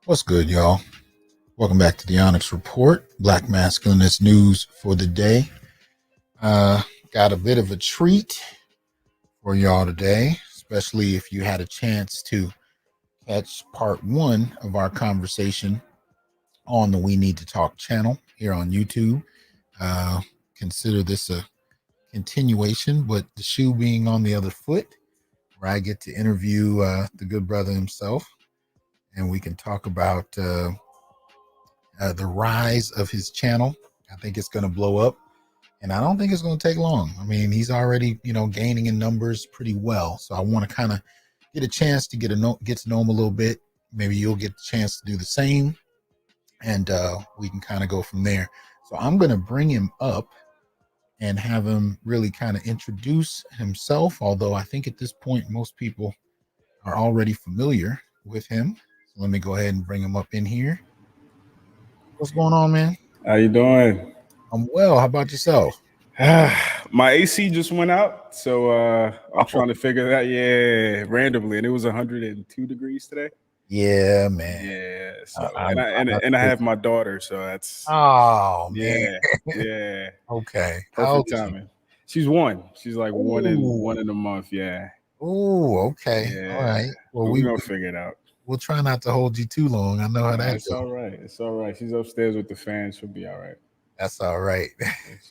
What's good, y'all? Welcome back to the Onyx Report, Black Masculinist news for the day. Got a bit of a treat for y'all today, especially if you had a chance to catch part one of our conversation on the We Need to Talk channel here on YouTube. Consider this a continuation, but the shoe being on the other foot, where I get to interview the good brother himself, and we can talk about the rise of his channel. I think it's going to blow up, and I don't think it's going to take long. I mean, he's already, gaining in numbers pretty well. So I want to kind of get a chance to get to know him a little bit. Maybe you'll get the chance to do the same, and we can kind of go from there. So I'm going to bring him up and have him really kind of introduce himself, although I think at this point most people are already familiar with him. So let me go ahead and bring him up in here. What's going on, man? How you doing? I'm well. How about yourself? My AC just went out, so I'm trying to figure that, randomly, and it was 102 degrees today. Yeah, man. Yeah, so I have my daughter, so that's man. Yeah. Okay. Perfect timing. She's one. She's like one in a month. Yeah. Oh, okay. Yeah. All right. Well, we're gonna figure it out. We'll try not to hold you too long. I know how that goes. All right. It's all right. She's upstairs with the fan. She'll be all right. That's all right.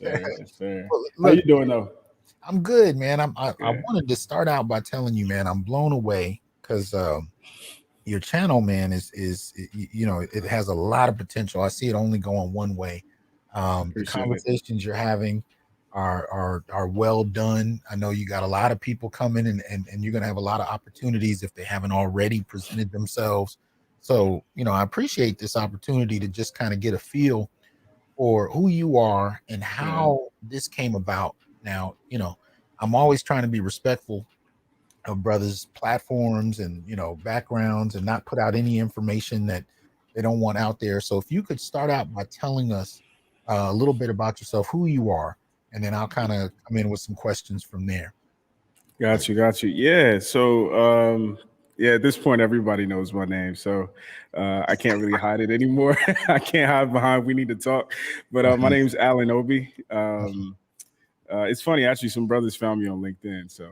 Yes, sir. Well, how you doing though? I'm good, man. I wanted to start out by telling you, man, I'm blown away because your channel, man, is it has a lot of potential. I see it only going one way. The conversations you're having are well done. I know you got a lot of people coming, and you're gonna have a lot of opportunities if they haven't already presented themselves. So I appreciate this opportunity to just kind of get a feel for who you are and how this came about. Now, I'm always trying to be respectful of brothers' platforms and backgrounds, and not put out any information that they don't want out there. So if you could start out by telling us a little bit about yourself, who you are, and then I'll kind of come in with some questions from there. Got you. Yeah. So at this point everybody knows my name, so I can't really hide it anymore. I can't hide behind We Need to Talk. But my name's Alan Obi. It's funny, actually, some brothers found me on LinkedIn, so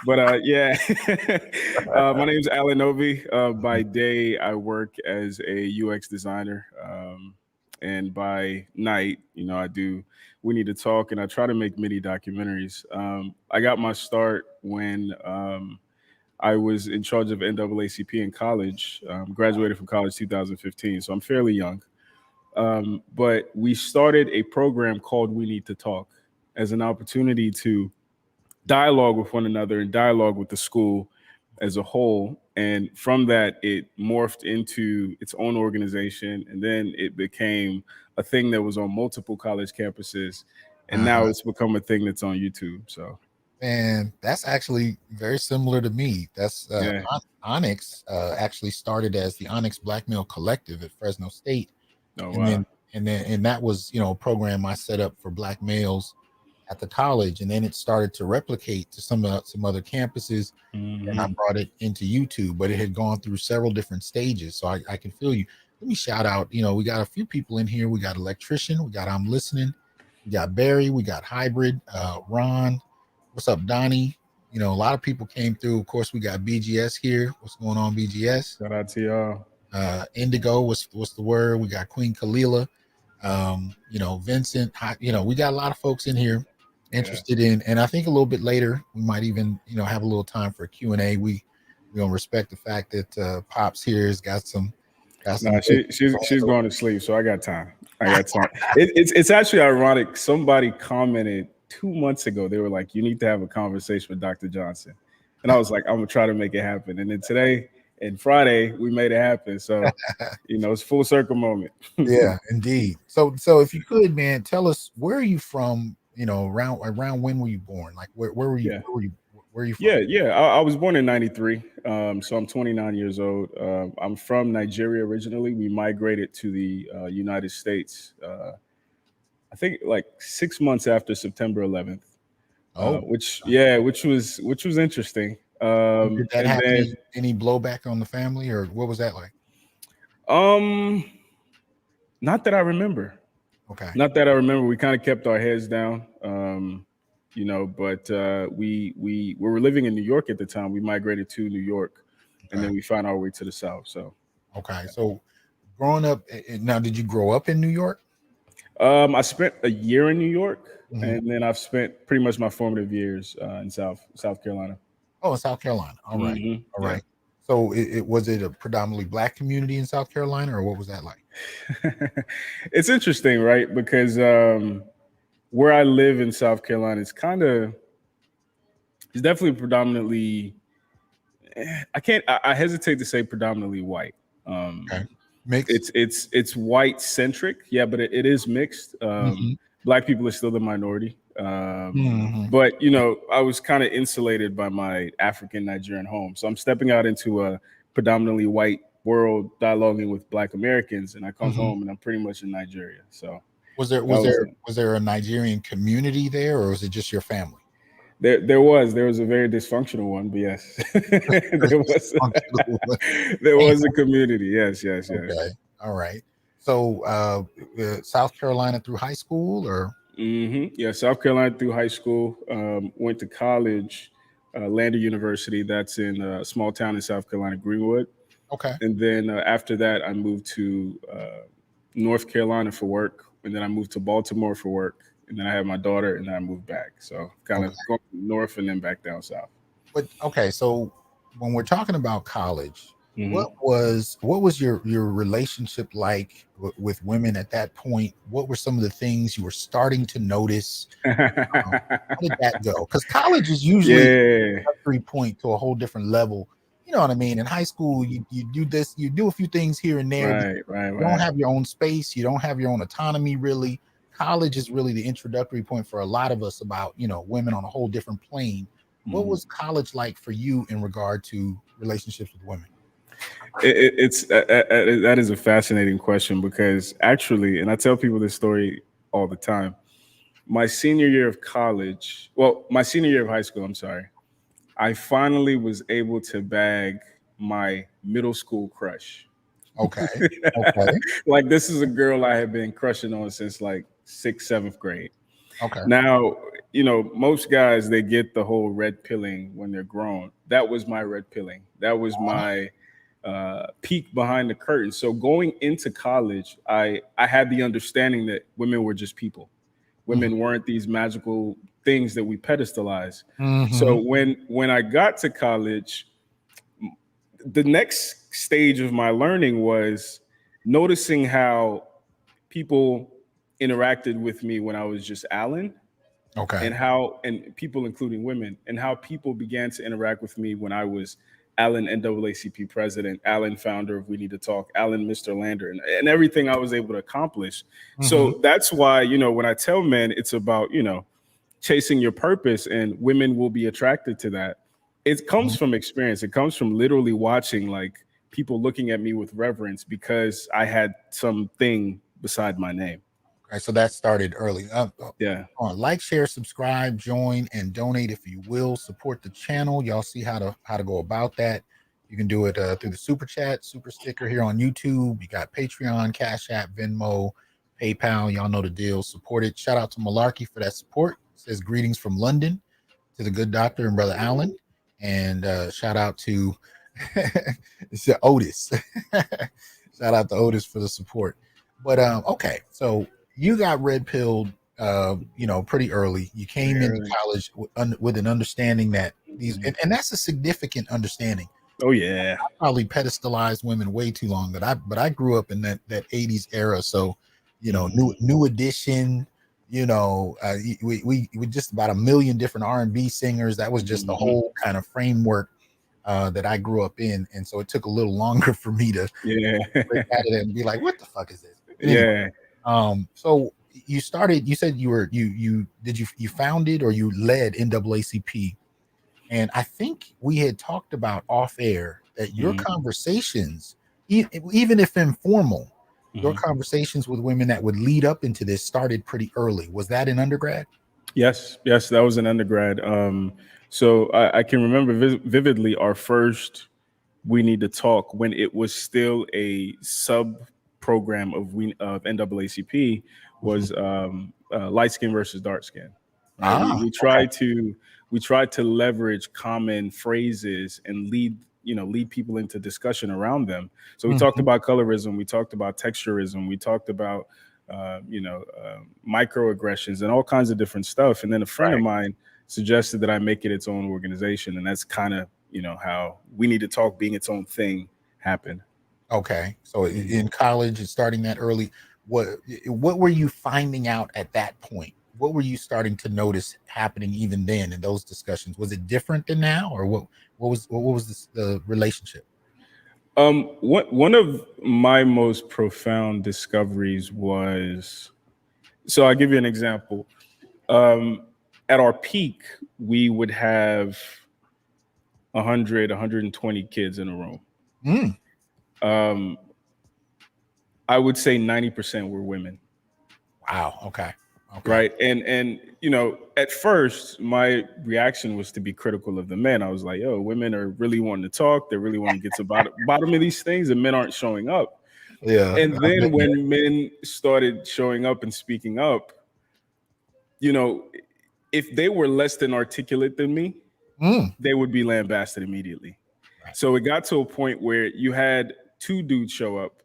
but my name's Alan Obi. By day I work as a UX designer, and by night I do We Need to Talk, and I try to make mini documentaries. I got my start when I was in charge of NAACP in college. Graduated from college 2015, so I'm fairly young. But we started a program called We Need to Talk as an opportunity to dialogue with one another and dialogue with the school as a whole. And from that, it morphed into its own organization. And then it became a thing that was on multiple college campuses. And now it's become a thing that's on YouTube. So, man, that's actually very similar to me. That's Onyx actually started as the Onyx Black Male Collective at Fresno State. And that was, a program I set up for Black males at the college, and then it started to replicate to some other campuses, and I brought it into YouTube, but it had gone through several different stages. So I can feel you. Let me shout out, we got a few people in here. We got Electrician, we got I'm Listening, we got Barry, we got Hybrid, Ron, what's up, Donnie? A lot of people came through. Of course, we got BGS here. What's going on, BGS? Shout out to y'all. Indigo, what's the word? We got Queen Kalila, Vincent, we got a lot of folks in here interested in, and I think a little bit later we might even have a little time for Q&A. We we're gonna respect the fact that Pops here has got some No, she's going to sleep, so I got time. I got time. It's actually ironic. Somebody commented 2 months ago. They were like, "You need to have a conversation with Dr. Johnson," and I was like, "I'm gonna try to make it happen." And then today and Friday, we made it happen. So, it's full circle moment. Yeah, indeed. So if you could, man, tell us, where are you from? Around when were you born? Like where were you? Yeah. Where are you from? Yeah. I was born in '93, so I'm 29 years old. I'm from Nigeria originally. We migrated to the United States. I think like 6 months after September 11th, which was interesting. Did that And have then, any blowback on the family, or what was that like? not that I remember. Okay. Not that I remember. We kind of kept our heads down. But we were living in New York at the time. We migrated to New York, and then we found our way to the South. So, okay. So growing up, now, did you grow up in New York? I spent a year in New York, Mhm. and then I've spent pretty much my formative years in South Carolina. Oh, in South Carolina. All right. Mhm, All right. So was it a predominantly Black community in South Carolina, or what was that like? It's interesting, right? Because where I live in South Carolina, it's definitely predominantly. I hesitate to say predominantly white. Okay. Mixed. It's white centric, yeah, but it is mixed. Mhm. Black people are still the minority, Mhm. but I was kind of insulated by my African Nigerian home, so I'm stepping out into a predominantly white world, dialoguing with Black Americans, and I come Mhm. home and I'm pretty much in Nigeria. So Was there a Nigerian community there, or was it just your family? There was a very dysfunctional one, but yes, there was a community. Yes. Okay. All right. So South Carolina through high school, or? Yeah, South Carolina through high school. Went to college, Lander University. That's in a small town in South Carolina, Greenwood. Okay. And then after that, I moved to North Carolina for work, and then I moved to Baltimore for work, and then I had my daughter, and then I moved back. So kind of going north and then back down south. But okay, so when we're talking about college, Mhm. what was your relationship like with women at that point? What were some of the things you were starting to notice? How did that go? Because college is usually Yeah. a 3 point to a whole different level. You know what I mean? In high school, you do this, you do a few things here and there, but you don't have your own space, you don't have your own autonomy really. College is really the introductory point for a lot of us about, women on a whole different plane. What Mhm. was college like for you in regard to relationships with women? It's that is a fascinating question because actually, and I tell people this story all the time. My senior year of college, well, my senior year of high school, I'm sorry, I finally was able to bag my middle school crush. Okay. Okay. Like this is a girl I had been crushing on since like sixth, seventh grade. Okay. Now, most guys they get the whole red pilling when they're grown. That was my red pilling. That was my peek behind the curtain. So going into college, I had the understanding that women were just people. Women weren't these magical things that we pedestalize. So when I got to college, the next stage of my learning was noticing how people interacted with me when I was just Alan, Okay. and people, including women, and how people began to interact with me when I was Alan NAACP president, Alan founder of We Need to Talk, Alan Mr. Lander, and everything I was able to accomplish. So that's why, when I tell men it's about, chasing your purpose, and women will be attracted to that. It comes from experience. It comes from literally watching like people looking at me with reverence because I had something beside my name. Okay, so that started early. Yeah. Like, share, subscribe, join, and donate if you will. Support the channel. Y'all see how to go about that. You can do it through the super chat, super sticker here on YouTube. You got Patreon, Cash App, Venmo, PayPal. Y'all know the deal. Support it. Shout out to Malarkey for that support. It says greetings from London to the good doctor and brother Alan, and shout out to it's Otis. Shout out to Otis for the support. But okay, so you got red pilled, pretty early. You came into college with an understanding that and that's a significant understanding. Oh yeah. Probably pedestalized women way too long. But I grew up in that 80s era, so new edition. We just about a million different R&B singers. That was just the Mhm. whole kind of framework that I grew up in, and so it took a little longer for me to Yeah. break out of it and be like, "What the fuck is this?" But anyway, Yeah. so you started. You said you founded or you led NAACP, and I think we had talked about off air that your Mhm. conversations, even if informal, your Mhm. conversations with women that would lead up into this started pretty early. Was that in undergrad? Yes, yes, that was an undergrad. So I can remember vividly our first We Need to Talk when it was still a sub program of NAACP Mhm. was light skin versus dark skin. Right. We Ah, we okay. tried to leverage common phrases and lead people into discussion around them. So we talked Mhm. about colorism, we talked about texturism, we talked about microaggressions and all kinds of different stuff. And then a friend of Right. mine suggested that I make it its own organization, and that's kind of how We Need to Talk being its own thing happened. Okay. So Mhm. in college and starting that early, what were you finding out at that point? What were you starting to notice happening even then in those discussions? Was it different than now, or what was the relationship? One of my most profound discoveries was, so I'll give you an example. Um, at our peak, we would have 100, 120 kids in a room. Mm, Um, I would say 90% were women. wow. Okay. Okay. Right. And at first my reaction was to be critical of the men. I was like, yo, women are really wanting to talk, they really want to get to bottom of these things, and men aren't showing up. Yeah. And I bet. then when men started showing up and speaking up, you know if they were less than articulate than me, Mm, they would be lambasted immediately. right. So it got to a point where you had two dudes show up.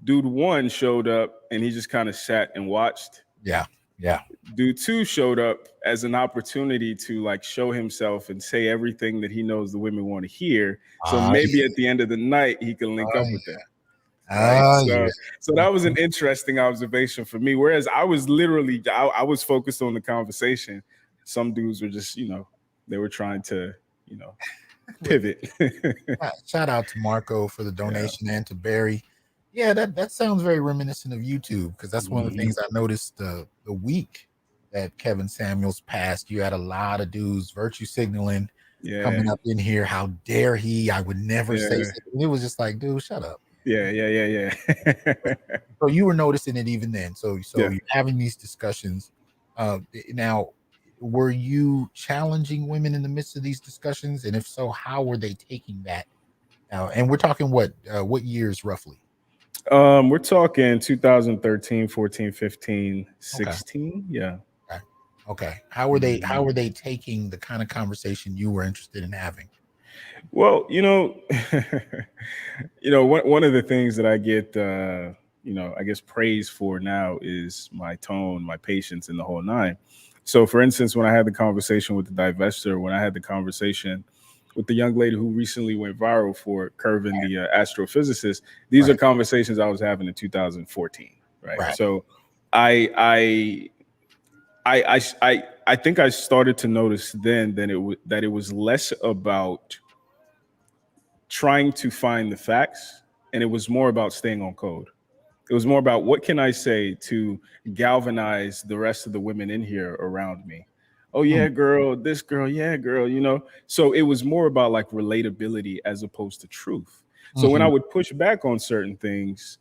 Dude one showed up and he just kind of sat and watched. Yeah. Yeah. Dude two showed up as an opportunity to like show himself and say everything that he knows the women want to hear. So Ah, maybe at the end of the night he can link up yeah. with them. Right. Ah, yeah. So that was an interesting observation for me. Whereas I was literally I was focused on the conversation. Some dudes were just, they were trying to, you know, pivot. Shout out to Marco for the Yeah. donation and to Barry. Yeah, that sounds very reminiscent of YouTube because that's one of the Mhm. things I noticed the week that Kevin Samuels passed. You had a lot of dudes virtue signaling Yeah. coming up in here. How dare he? I would never say Yeah. something. It was just like, dude, shut up. Yeah. Yeah. Yeah. Yeah. So you were noticing it even then. So Yeah. you're having these discussions. Now, were you challenging women in the midst of these discussions? And if so, how were they taking that? And we're talking what years roughly? We're talking 2013, 14, 15, Okay. 16. Yeah. Okay. Okay. How were they taking the kind of conversation you were interested in having? Well, one of the things that I get, I guess praise for now is my tone, my patience, and the whole nine. So, for instance, when I had the conversation with the divester, when I had the conversation with the young lady who recently went viral for curving the astrophysicist, these are Right. conversations I was having in 2014. Right. Right. So, I I think I started to notice then that it was less about trying to find the facts, and it was more about staying on code. It was more about what can I say to galvanize the rest of the women in here around me. Oh Mm, yeah, girl, this girl, yeah, girl. So it was more about like relatability as opposed to truth. So when I mhm, would push back on certain things,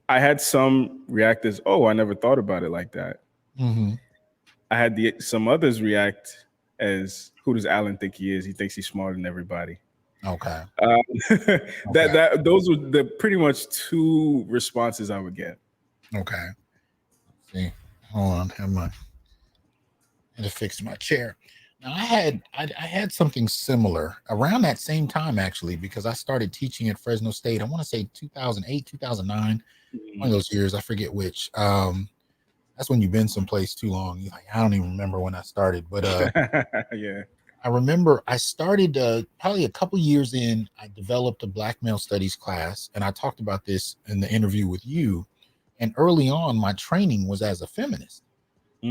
I had some react as, "Oh, I never thought about it like that." mhm. I had some others react as, "Who does Alan think he is? He thinks he's smarter than everybody." Okay. Um, Okay. those were the pretty much two responses I would get. Okay. See, hold on. Had to fix my chair. Now I had something similar around that same time actually because I started teaching at Fresno State. I want to say 2008, 2009, one of Mhm. those years. I forget which. That's when you've been someplace too long. You're like, I don't even remember when I started, but Yeah. I remember I started probably a couple years in. I developed a Black male studies class, and I talked about this in the interview with you. And early on, my training was as a feminist.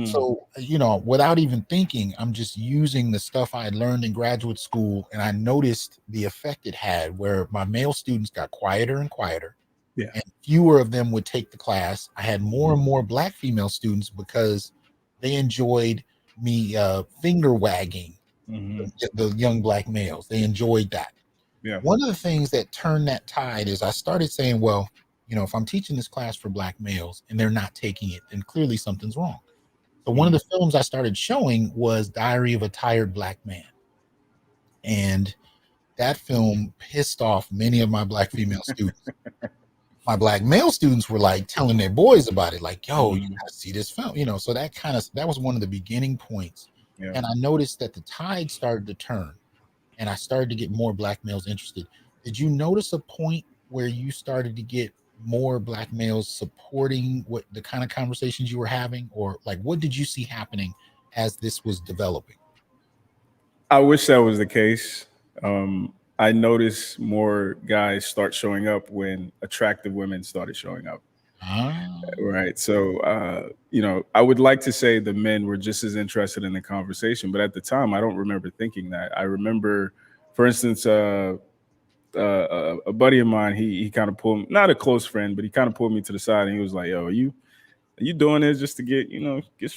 So, without even thinking, I'm just using the stuff I had learned in graduate school. And I noticed the effect it had where my male students got quieter and quieter, Yeah. and fewer of them would take the class. I had more and more Black female students because they enjoyed me finger wagging Mm-hmm. the young Black males. They enjoyed that. Yeah. One of the things that turned that tide is I started saying, well, if I'm teaching this class for Black males and they're not taking it, then clearly something's wrong. So one of the films I started showing was Diary of a Tired Black Man. And that film pissed off many of my Black female students. My Black male students were like telling their boys about it, like, yo, you gotta see this film, so that was one of the beginning points. Yeah. And I noticed that the tide started to turn and I started to get more Black males interested. Did you notice a point where you started to get more Black males supporting what the kind of conversations you were having, or like what did you see happening as this was developing? I wish that was the case. I noticed more guys start showing up when attractive women started showing up. Ah, Right. So, I would like to say the men were just as interested in the conversation, but at the time, I don't remember thinking that. I remember, for instance, a buddy of mine, he kind of pulled, not a close friend, but he kind of pulled me to the side and he was like, "Yo, are you doing this just to get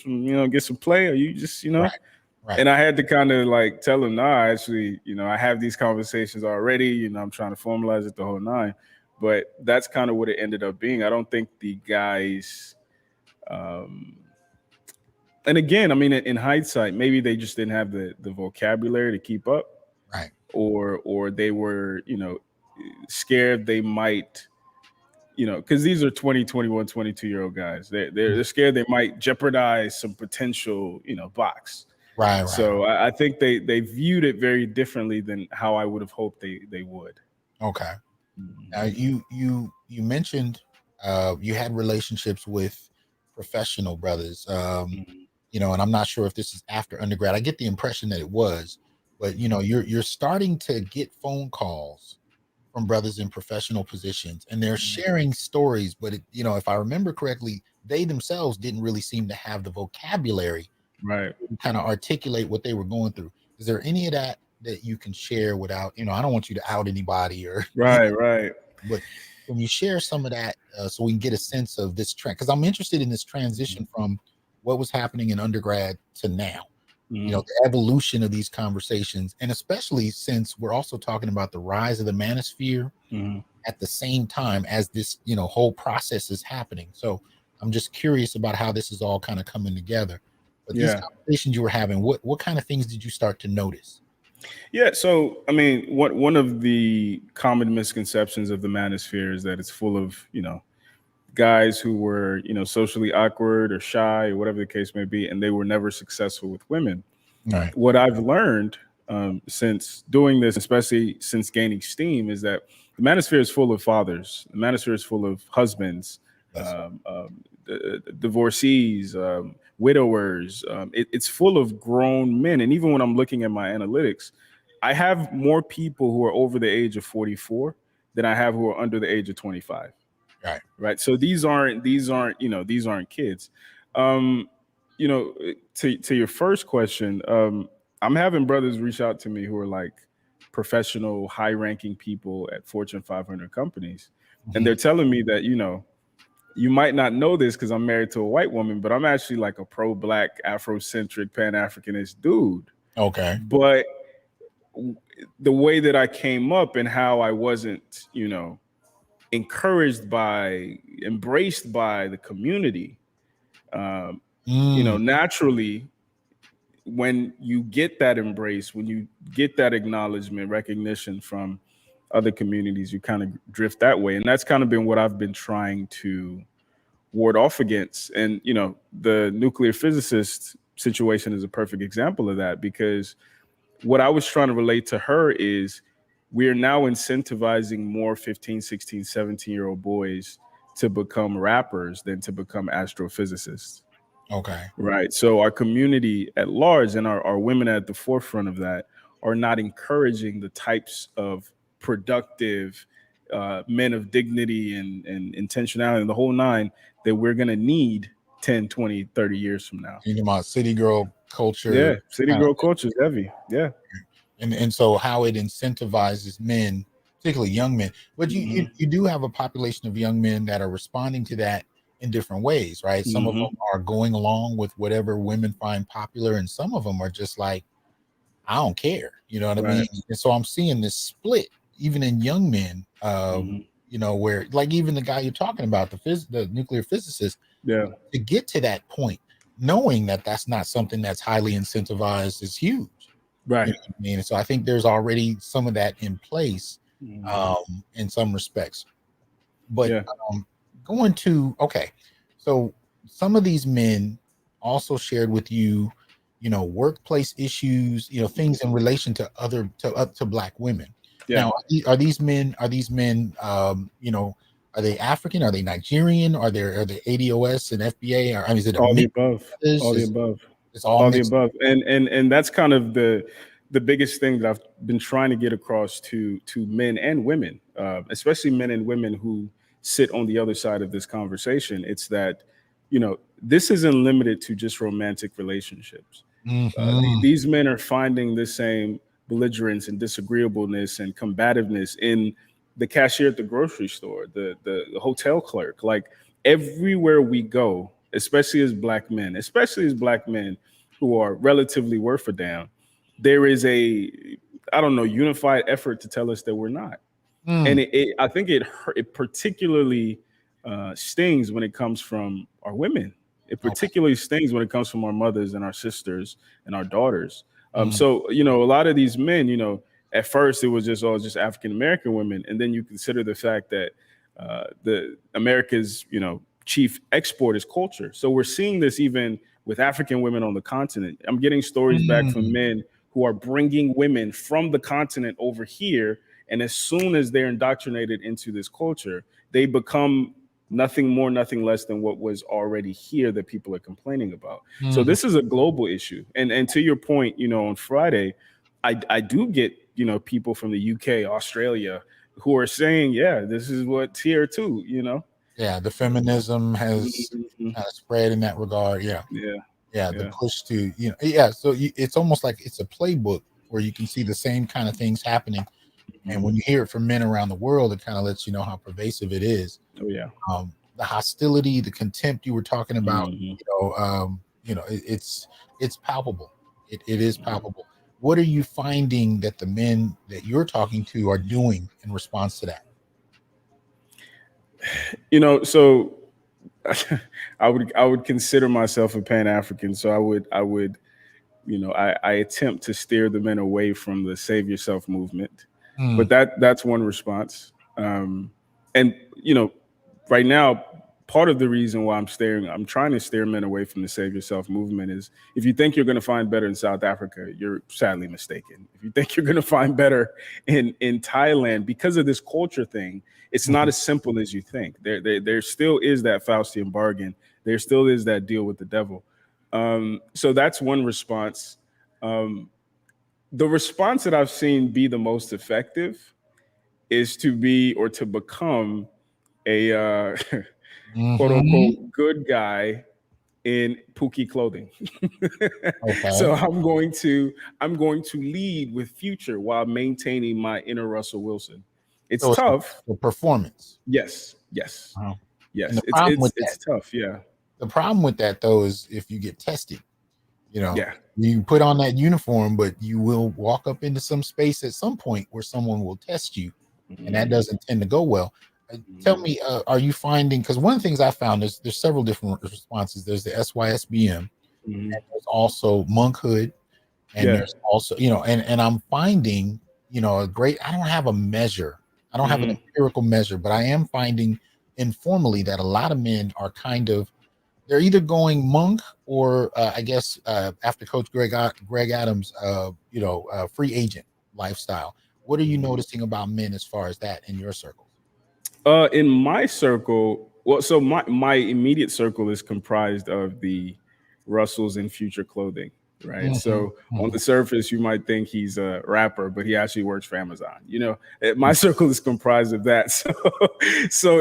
some play? Or you just, right, right, And I had to kind of like tell him, nah, actually, I have these conversations already. I'm trying to formalize it the whole nine. But that's kind of what it ended up being. I don't think the guys, um, and again, I mean, in hindsight, maybe they just didn't have the vocabulary to keep up, right. or they were, scared they might, because these are 20, 21, 22-year-old guys. They're scared they might jeopardize some potential, box. Right, right. So I think they viewed it very differently than how I would have hoped they would. Okay. Mhm. Now you mentioned you had relationships with professional brothers. Mhm. And I'm not sure if this is after undergrad. I get the impression that it was, but you're starting to get phone calls from brothers in professional positions, and they're sharing stories. But if I remember correctly, they themselves didn't really seem to have the vocabulary Right. to kind of articulate what they were going through. Is there any of that you can share without? I don't want you to out anybody or Right. Right. but can you share some of that so we can get a sense of this trend? Because I'm interested in this transition from what was happening in undergrad to now. Mhm. The evolution of these conversations, and especially since we're also talking about the rise of the manosphere Mhm. at the same time as this, whole process is happening. So I'm just curious about how this is all kind of coming together. But these Yeah. conversations you were having, what kind of things did you start to notice? Yeah. So I mean, one of the common misconceptions of the manosphere is that it's full of guys who were socially awkward or shy or whatever the case may be, and they were never successful with women. All right. What I've learned since doing this, especially since gaining steam, is that the manosphere is full of fathers. The manosphere is full of husbands, That's divorcees, widowers. It's full of grown men. And even when I'm looking at my analytics, I have more people who are over the age of 44 than I have who are under the age of 25. right. Right. So these aren't kids. Um, to your first question, I'm having brothers reach out to me who are like professional, high-ranking people at Fortune 500 companies, and Mhm. they're telling me that you might not know this because I'm married to a white woman, but I'm actually like a pro-black, Afrocentric, Pan-Africanist dude. Okay. But the way that I came up and how I wasn't, encouraged by, embraced by the community, um, Mm, naturally, when you get that embrace, when you get that acknowledgement, recognition from other communities, you kind of drift that way. And that's kind of been what I've been trying to ward off against. And, the nuclear physicist situation is a perfect example of that, because what I was trying to relate to her is we are now incentivizing more 15, 16, 17-year-old boys to become rappers than to become astrophysicists. Okay. Right. So our community at large and our women at the forefront of that are not encouraging the types of productive men of dignity and intentionality and the whole nine that we're going to need 10, 20, 30 years from now. Thinking about city girl culture, Yeah. City kind of, girl culture is heavy. Yeah. and so how it incentivizes men, particularly young men. But Hmm. you do have a population of young men that are responding to that in different ways, right? Some of them Hmm. are going along with whatever women find popular, and some of them are just like, I don't care, you know what I mean? Right. And so I'm seeing this split even in young men, Hmm. where like even the guy you're talking about, the nuclear physicist, Yeah. to get to that point, knowing that that's not something that's highly incentivized is huge. You Right. know what I mean? And so I think there's already some of that in place, Hmm. in some respects. But Yeah. um, going to okay, so some of these men also shared with you, workplace issues, things in relation to to black women. Yeah. Now, are these men, are they African? Are they Nigerian? Are they ADOS and FBA? Or, I mean, is it a All the mix? above. Is All the is above. it's all All the mixed? above. And that's kind of the biggest thing that I've been trying to get across to men and women, especially men and women who sit on the other side of this conversation. It's that this isn't limited to just romantic relationships. Hmm. These men are finding the same belligerence and disagreeableness and combativeness in the cashier at the grocery store, the hotel clerk, like everywhere we go, especially as black men who are relatively worth a damn, there is a, I don't know, unified effort to tell us that we're not. And Mm, I think it particularly stings when it comes from our women. It okay. particularly stings when it comes from our mothers and our sisters and our daughters. Mm, So a lot of these men, at first it was just African American women, and then you consider the fact that the America's chief export is culture. So we're seeing this even with African women on the continent. I'm getting stories back from mm, men who are bringing women from the continent over here, and as soon as they're indoctrinated into this culture, they become nothing more, nothing less than what was already here that people are complaining about. So mhm. this is a global issue. And to your point, on Friday, I do get, people from the UK, Australia, who are saying, yeah, this is what's here too. Yeah, the feminism has Mhm. kind of spread in that regard. Yeah, Yeah, yeah, the yeah. push to, yeah. So it's almost like it's a playbook where you can see the same kind of things happening, and Mhm. when you hear it from men around the world, it kind of lets you know how pervasive it is. Oh yeah. The hostility, the contempt you were talking about, Hmm. it's palpable. It is palpable. What are you finding that the men that you're talking to are doing in response to that? So I would consider myself a Pan African. So I would I attempt to steer the men away from the save yourself movement, Mm, but that's one response. And right now, part of the reason why I'm trying to steer men away from the save yourself movement is if you think you're going to find better in South Africa, you're sadly mistaken. If you think you're going to find better in Thailand because of this culture thing, it's not mhm, as simple as you think. There still is that Faustian bargain. There still is that deal with the devil. So that's one response. Um, the response that I've seen be the most effective is to be or to become a quote mhm. unquote good guy in Pookie clothing. Okay. So I'm going to lead with future while maintaining my inner Russell Wilson. It's So it's tough. a performance. Yes, yes, Uh-huh. And yes. It's tough. Yeah, the problem with that though is if you get tested, you know, yeah. you put on that uniform, but you will walk up into some space at some point where someone will test you, and that Mhm, doesn't tend to go well. Tell mhm. me, are you finding? Because one of the things I found is there's several different responses. There's the SYSBM, and Mhm. there's also monkhood, and Yeah. there's also, and I'm finding, a great. I don't have a measure. I don't have an Mhm. empirical measure, but I am finding informally that a lot of men are kind of, they're either going monk or, I guess, after Coach Greg Adams, free agent lifestyle. What are you Mhm. noticing about men as far as that in your circles? In my circle, well, so my immediate circle is comprised of the Russells, and Future Clothing. Right. Mhm, So on the mhm, surface, you might think he's a rapper, but he actually works for Amazon. My circle is comprised of that. So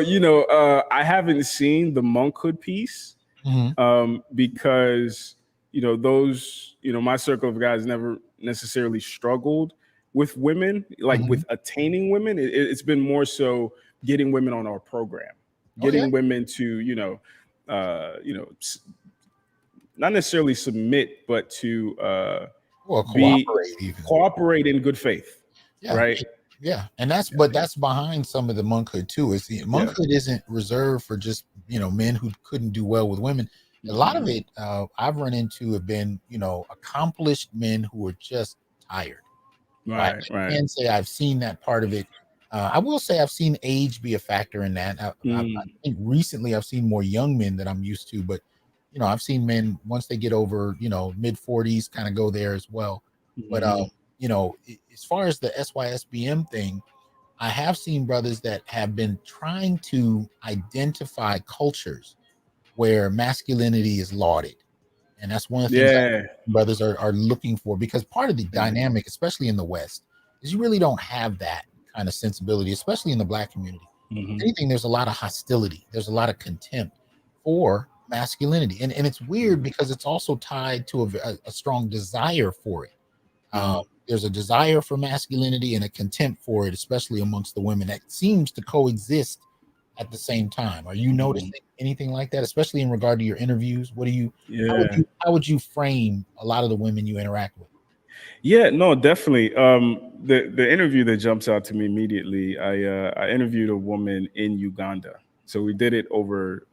I haven't seen the monkhood piece mhm, because my circle of guys never necessarily struggled with women, like mhm. with attaining women. It's been more so getting women on our program, Oh yeah. getting women to not necessarily submit, but to Well, be cooperate even. cooperate in good faith, Yeah, right? yeah, and that's behind some of the monkhood too. Is the Yeah. monkhood isn't reserved for just men who couldn't do well with women. A lot of Mhm. it I've run into have been accomplished men who are just tired. So I Right. Right. can say I've seen that part of it. I will say I've seen age be a factor in that. I Mm. think recently I've seen more young men that I'm used to, but I've seen men once they get over mid 40s kind of go there as well. But Mhm. as far as the SYSBM thing, I have seen brothers that have been trying to identify cultures where masculinity is lauded, and that's one of the things I Yeah. brothers are looking for, because part of the dynamic, especially in the West, is you really don't have that kind of sensibility, especially in the Black community. If Mhm. anything, there's a lot of hostility, there's a lot of contempt for masculinity, and it's weird because it's also tied to a strong desire for it. um, Mhm. there's a desire for masculinity and a contempt for it, especially amongst the women, that seems to coexist at the same time. Are you Mhm. noticing anything like that, especially in regard to your interviews? What do you Yeah. how would you frame a lot of the women you interact with? Yeah, no, definitely. The interview that jumps out to me immediately, I interviewed a woman in Uganda. So we did it over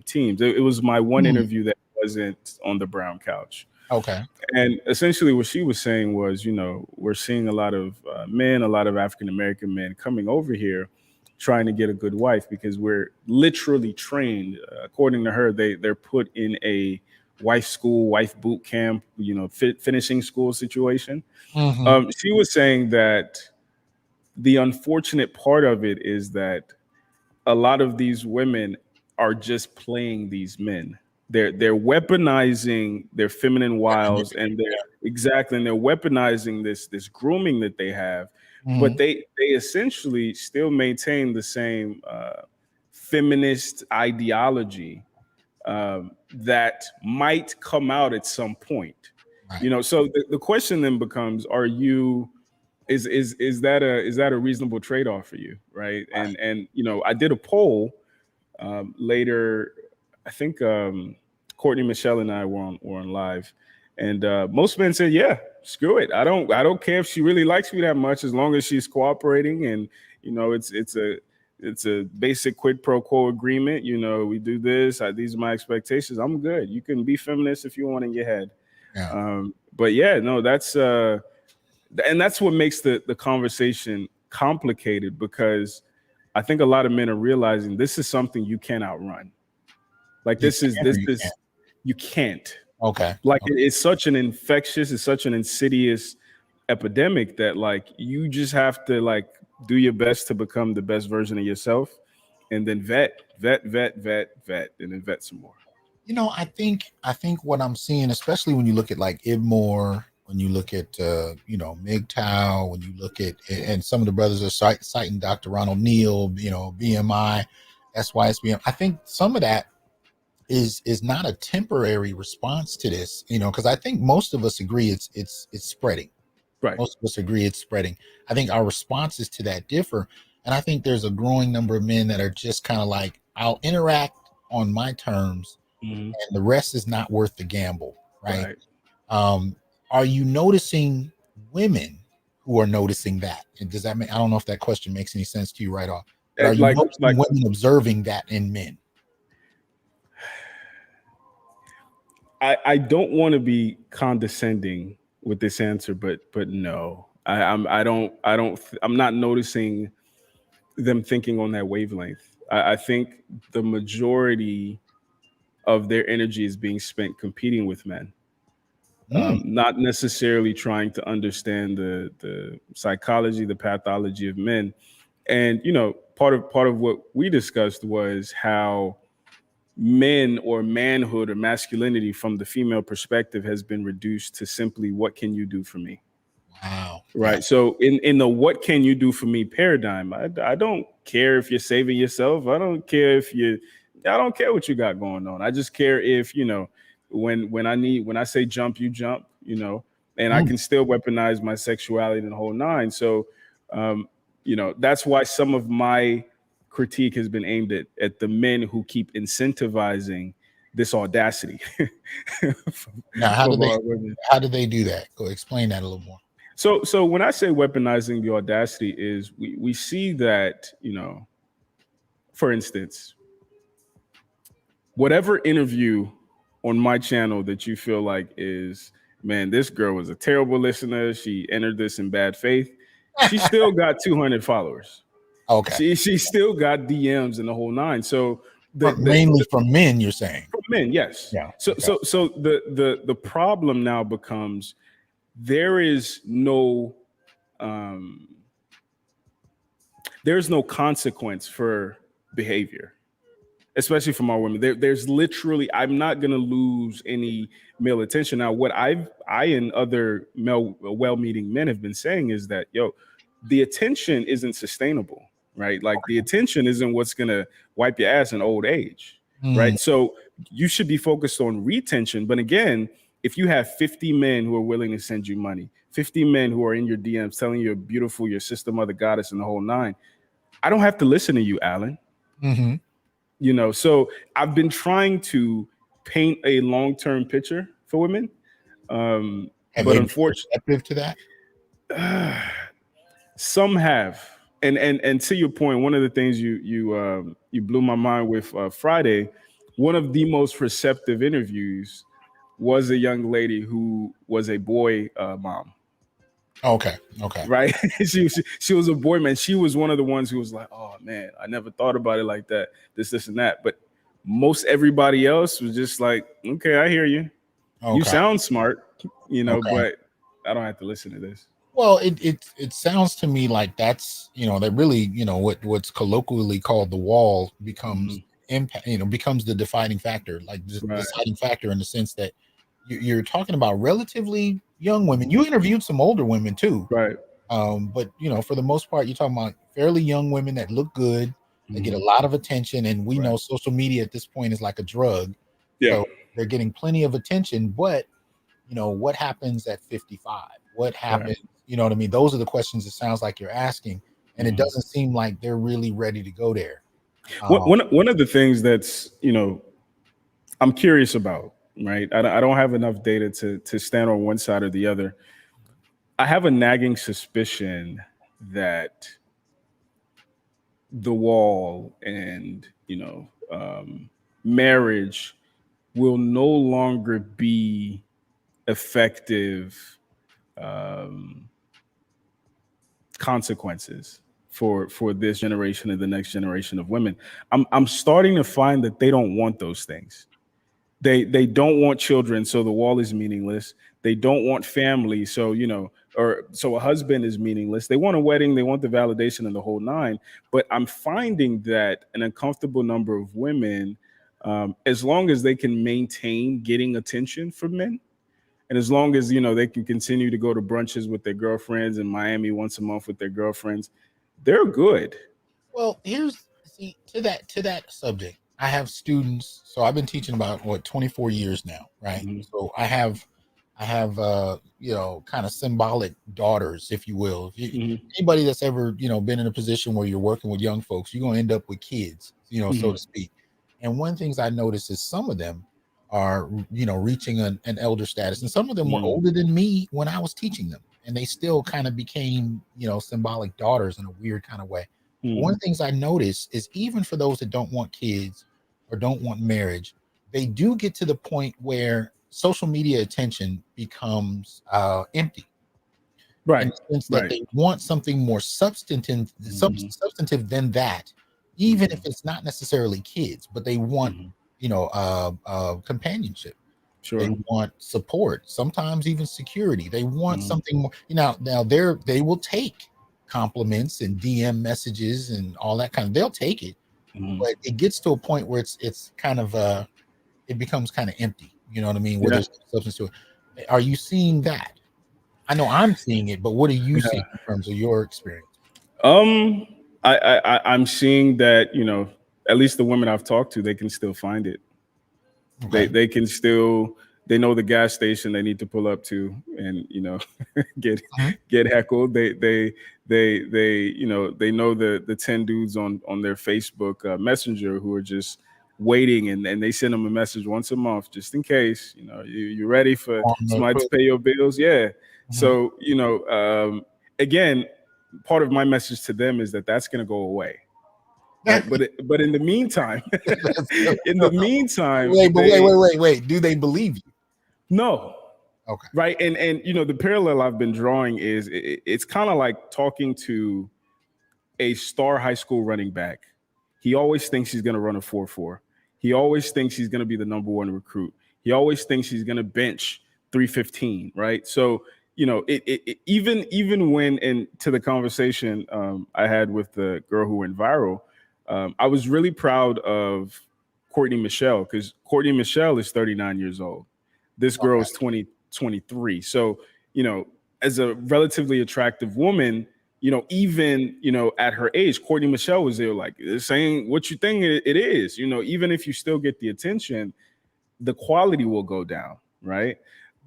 Teams. It was my one Hmm, interview that wasn't on the brown couch. okay. And essentially, what she was saying was, we're seeing a lot of men, a lot of African American men coming over here trying to get a good wife because we're literally trained. According to her, they're put in a wife school, wife boot camp, finishing school situation. Hmm. She was saying that the unfortunate part of it is that a lot of these women are just playing these men. They're weaponizing their feminine wiles, and they're weaponizing this grooming that they have, but Hmm. they essentially still maintain the same feminist ideology that might come out at some point. Right. So the question then becomes: Are you is that a reasonable trade off for you, right? Right. And I did a poll later. I think Courtney, Michelle, and I were on live, and most men said, "Yeah, screw it. I don't care if she really likes me that much, as long as she's cooperating, and it's a basic quid pro quo agreement. We do this. These are my expectations. I'm good. You can be feminist if you want in your head." Yeah. But yeah, no, that's what makes the conversation complicated, because I think a lot of men are realizing this is something you can't outrun. Like You this is can or this you can't. is you can't. Okay. Like Okay. it's such an insidious epidemic that like you just have to like do your best to become the best version of yourself, and then vet, and then vet some more. I think what I'm seeing, especially when you look at like Ibmore, when you look at MGTOW, when you look at, and some of the brothers are citing Dr. Ronald Neal, BMI, SYSBM. I think some of that is not a temporary response to this, because I think most of us agree it's spreading. Right. Most of us agree it's spreading. I think our responses to that differ, and I think there's a growing number of men that are just kind of like, I'll interact on my terms, Hmm. and the rest is not worth the gamble, right? Right. um are you noticing women who are noticing that? And does that make, I don't know if that question makes any sense to you right off, but are you Like noticing women observing that in men? I don't want to be condescending with this answer, but no, I'm not noticing them thinking on that wavelength. I think the majority of their energy is being spent competing with men, Mm, not necessarily trying to understand the psychology, the pathology of men. And part of what we discussed was how men or manhood or masculinity from the female perspective has been reduced to simply, what can you do for me? Wow. Right. Yeah. So in the what can you do for me paradigm, I don't care if you're saving yourself. I don't care I don't care what you got going on. I just care if, when I say jump, you jump, and I Mm. can still weaponize my sexuality and the whole nine. So, that's why some of my critique has been aimed at the men who keep incentivizing this audacity Now, from our women. how do they do that? Go explain that a little more. So when I say weaponizing the audacity is we see that, for instance, whatever interview on my channel that you feel like is, man, this girl was a terrible listener, she entered this in bad faith, she still got 200 followers. Okay. She still got DMs and the whole nine. So Mainly from men, you're saying? from men, yes. Yeah. So Okay. so the problem now becomes there um, is no consequence for behavior, especially from our women. There's literally, I'm not going to lose any male attention. Now, what I and other male well-meaning men have been saying is that, the attention isn't sustainable, right? Like the attention isn't what's going to wipe your ass in old age, Mm. right? So you should be focused on retention. But again, if you have 50 men who are willing to send you money, 50 men who are in your DMs telling you you're beautiful, your sister, mother, goddess, and the whole nine, I don't have to listen to you, Alan. Mm-hmm. So I've been trying to paint a long-term picture for women. Have But they been unfortunately, receptive to that? some have. And to your point, one of the things you blew my mind with Friday, one of the most receptive interviews was a young lady who was a boy mom. Okay. Okay. Right. She was a boy man. She was one of the ones who was like, oh man, I never thought about it like that. This and that. But most everybody else was just like, okay, I hear you. You Okay. sound smart, Okay. but I don't have to listen to this. Well, it sounds to me like that's that really what's colloquially called the wall becomes impact. Becomes the defining factor, like the Right. deciding factor in the sense that you're talking about relatively young women. You interviewed some older women too, Right. but for the most part, you're talking about fairly young women that look good, that get a lot of attention, and we know social media at this point is like a drug. Yeah. So they're getting plenty of attention, but what happens at 55? What happens? You know what I mean? Those are the questions it sounds like you're asking, and it doesn't seem like they're really ready to go there. One of the things that's I'm curious about, right? I don't have enough data to stand on one side or the other. I have a nagging suspicion that the wall and marriage will no longer be effective consequences for this generation and the next generation of women. I'm starting to find that they don't want those things. They don't want children, so the wall is meaningless. They don't want family, so so a husband is meaningless. They want a wedding, they want the validation and the whole nine. But I'm finding that an uncomfortable number of women, as long as they can maintain getting attention from men, and as long as they can continue to go to brunches with their girlfriends in Miami once a month with their girlfriends, they're good. Well, see to that subject. I have students, so I've been teaching about 24 years now, right? So I have kind of symbolic daughters, if you will. Anybody that's ever been in a position where you're working with young folks, you're gonna end up with kids, so to speak. And one of the things I noticed is some of them are reaching an elder status, and some of them were older than me when I was teaching them, and they still kind of became symbolic daughters in a weird kind of way. But one of the things I noticed is even for those that don't want kids or don't want marriage, they do get to the point where social media attention becomes empty. Right. In the sense that they want something more substantive than that, even if it's not necessarily kids, but they want companionship. Sure. They want support, sometimes even security. They want something more. Now they will take compliments and DM messages and all that they'll take it, Mhm. but it gets to a point where it's kind of it becomes kind of empty. You know what I mean? Where Yeah. there's no substance to it. Are you seeing that? I know I'm seeing it, but what are you seeing in terms of your experience? Um, I'm seeing that, at least the women I've talked to, they can still find it. Okay. They can still, they know the gas station they need to pull up to, and get Mhm. get heckled. They know the 10 dudes on their Facebook Messenger who are just waiting, and they send them a message once a month just in case, you ready for On the somebody to pay your bills. Yeah. Mhm. So, again, part of my message to them is that that's going to go away. Right. But in the meantime, in the meantime, Wait. Do they believe you? no. Okay. Right. And the parallel I've been drawing is it's kind of like talking to a star high school running back. He always thinks he's going to run a 4.4. He always thinks he's going to be the number one recruit. He always thinks he's going to bench 315. Right. So, even when, and to the conversation I had with the girl who went viral, I was really proud of Courtney Michelle, because Courtney Michelle is 39 years old. This girl Okay. is 23. So, as a relatively attractive woman, even, at her age, Courtney Michelle was there like, this ain't what you think it is. Even if you still get the attention, the quality will go down, right?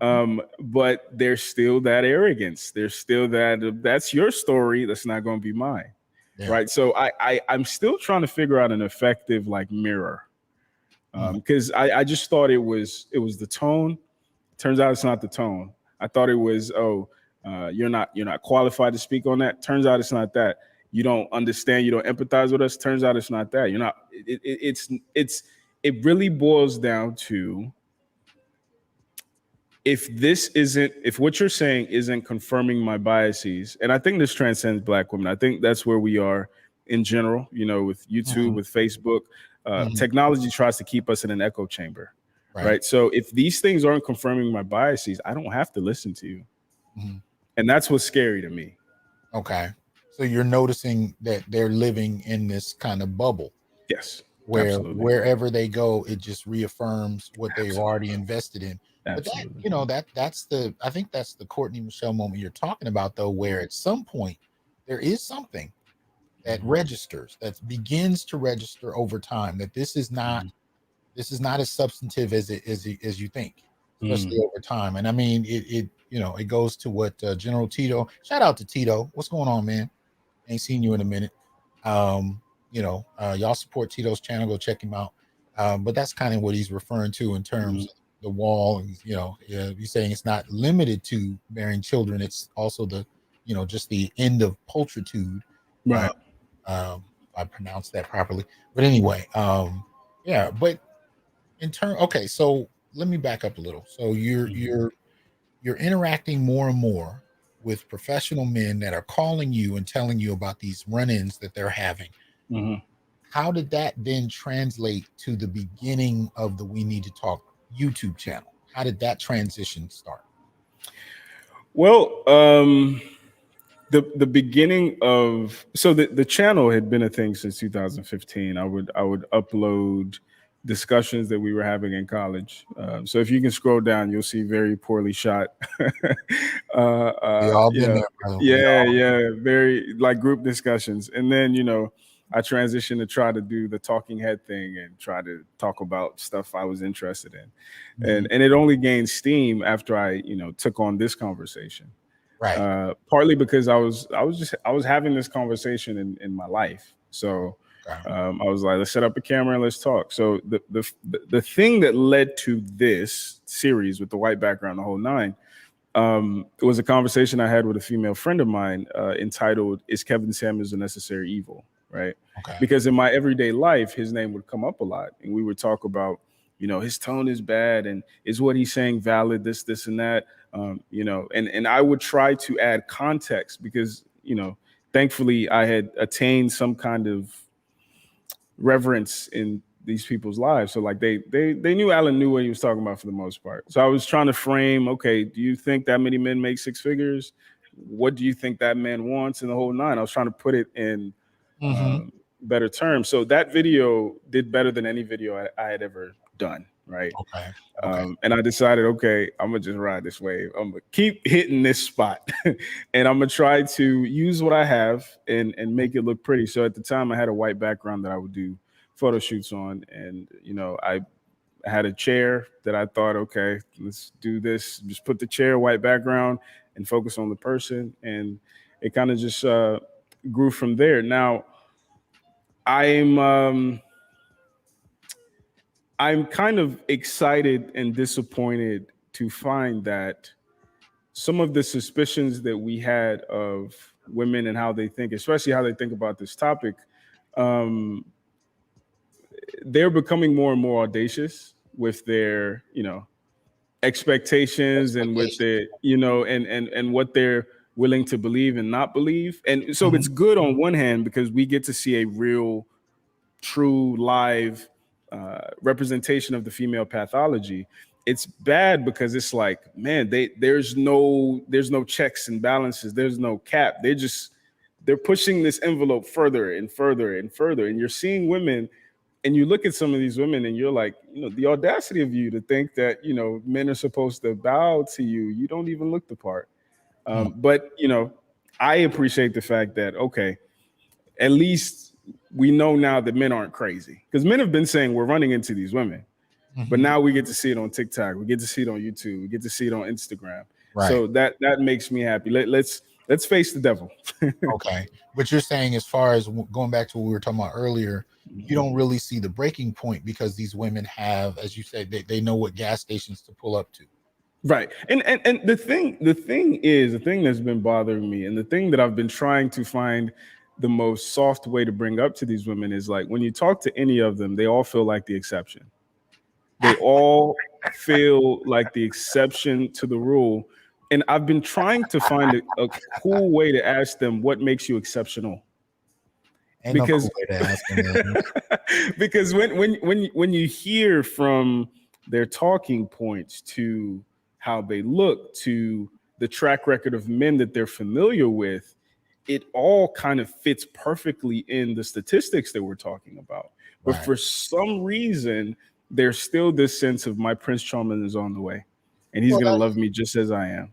But there's still that arrogance. There's still that's your story. That's not going to be mine, Yeah. right? So I'm still trying to figure out an effective like mirror, Mm. because I just thought it was the tone. Turns out it's not the tone. I thought it was, you're not qualified to speak on that. Turns out it's not that. You don't understand. You don't empathize with us. Turns out it's not that. You're not. It really boils down to, if what you're saying isn't confirming my biases, and I think this transcends Black women. I think that's where we are in general. With YouTube, Mhm. with Facebook, Mhm. technology tries to keep us in an echo chamber, Right. right? So if these things aren't confirming my biases, I don't have to listen to you, Mhm. and that's what's scary to me. Okay. So you're noticing that they're living in this kind of bubble Yes, where absolutely, wherever they go, it just reaffirms what they've already absolutely, invested in. But that, absolutely. that's the I think that's the Courtney Michelle moment you're talking about, though, where at some point there is something that Mhm, registers, that begins to register over time, that mhm, this is not as substantive as you think, especially mhm. over time. And I mean, it goes to what General Tito. Shout out to Tito. What's going on, man? Ain't seen you in a minute. Um, y'all support Tito's channel. Go check him out. But that's kind of what he's referring to in terms Mhm. of the wall. And, yeah, he's saying it's not limited to bearing children. It's also just the end of pulchritude. Uh, Right. if I pronounced that properly. But anyway, yeah. But okay, so let me back up a little. So Mhm, you're interacting more and more with professional men that are calling you and telling you about these run-ins that they're having. mhm. How did that then translate to the beginning of the We Need to Talk YouTube channel? How did that transition start? Well, the beginning of, so the channel had been a thing since 2015. I would upload discussions that we were having in college. So if you can scroll down, you'll see very poorly shot. We all been Yeah, there, brother. We yeah, all yeah, very like group discussions, and then I transitioned to try to do the talking head thing and try to talk about stuff I was interested in, Mhm. and it only gained steam after I took on this conversation, Right. partly because I was having this conversation in my life. So Okay. I was like, let's set up a camera and let's talk. So the thing that led to this series with the white background, the whole nine, it was a conversation I had with a female friend of mine, entitled "Is Kevin Samuels a Necessary Evil?" Right? Okay. Because in my everyday life, his name would come up a lot, and we would talk about, his tone is bad, and is what he's saying valid? This, and that. And I would try to add context because, thankfully I had attained some kind of reverence in these people's lives. So like they knew Alan knew what he was talking about for the most part. So I was trying to frame, okay, do you think that many men make six figures? What do you think that man wants in the whole nine? I was trying to put it in Hmm. better term. So that video did better than any video I had ever done, right? Okay. Okay. And I decided, okay, I'm gonna just ride this wave. I'm gonna keep hitting this spot, and I'm gonna try to use what I have and make it look pretty. So at the time, I had a white background that I would do photo shoots on, and I had a chair that I thought, okay, let's do this. Just put the chair, white background, and focus on the person, and it kind of just grew from there. Now, I'm kind of excited and disappointed to find that some of the suspicions that we had of women and how they think, especially how they think about this topic, they're becoming more and more audacious with their, expectations and with their, and what they're willing to believe and not believe. And so it's good on one hand because we get to see a real, true, live representation of the female pathology. It's bad because it's like, man, there's no checks and balances. There's no cap. They're pushing this envelope further and further and further. And you're seeing women, and you look at some of these women and you're like, the audacity of you to think that, men are supposed to bow to you. You don't even look the part. But, I appreciate the fact that, okay, at least we know now that men aren't crazy, because men have been saying we're running into these women, but now we get to see it on TikTok, we get to see it on YouTube, we get to see it on Instagram. Right. So that makes me happy. Let's face the devil. Okay, but you're saying, as far as going back to what we were talking about earlier, you don't really see the breaking point because these women have, as you said, they know what gas stations to pull up to. Right. And the thing that's been bothering me, and the thing that I've been trying to find the most soft way to bring up to these women is, like, when you talk to any of them, they all feel like the exception. They all feel like the exception to the rule. And I've been trying to find a cool way to ask them, what makes you exceptional? Because, no cool way to ask them. Because when you hear from their talking points to how they look to the track record of men that they're familiar with, it all kind of fits perfectly in the statistics that we're talking about. But for some reason, there's still this sense of, my Prince Charming is on the way, and he's going to love me just as I am.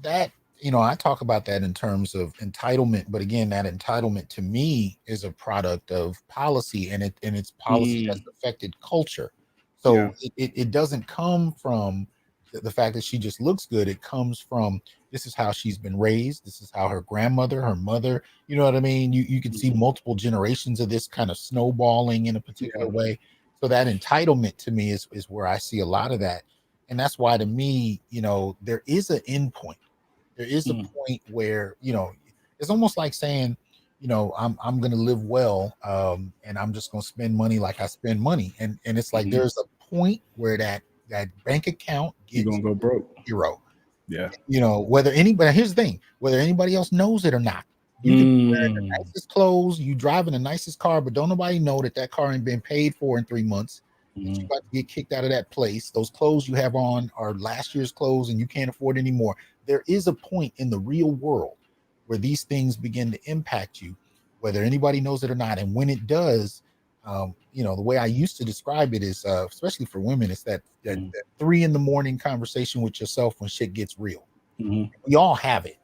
That I talk about that in terms of entitlement, but again, that entitlement to me is a product of policy, and its policy has affected culture. So it doesn't come from the fact that she just looks good. It comes from, this is how she's been raised. This is how her grandmother, her mother, you know what I mean? You can see multiple generations of this kind of snowballing in a particular way. So that entitlement to me is where I see a lot of that. And that's why, to me, there is an end point. There is a point where, it's almost like saying, I'm going to live well, and I'm just going to spend money like I spend money. And it's like, there's a point where that bank account gets, you're gonna go broke. Zero. Yeah. Whether anybody, here's the thing, whether anybody else knows it or not, you can be wearing the nicest clothes, you driving the nicest car, but don't nobody know that car ain't been paid for in 3 months. That you about to get kicked out of that place. Those clothes you have on are last year's clothes and you can't afford anymore. There is a point in the real world where these things begin to impact you, whether anybody knows it or not. And when it does, the way I used to describe it is, especially for women, it's that 3 a.m. conversation with yourself when shit gets real. We all have it.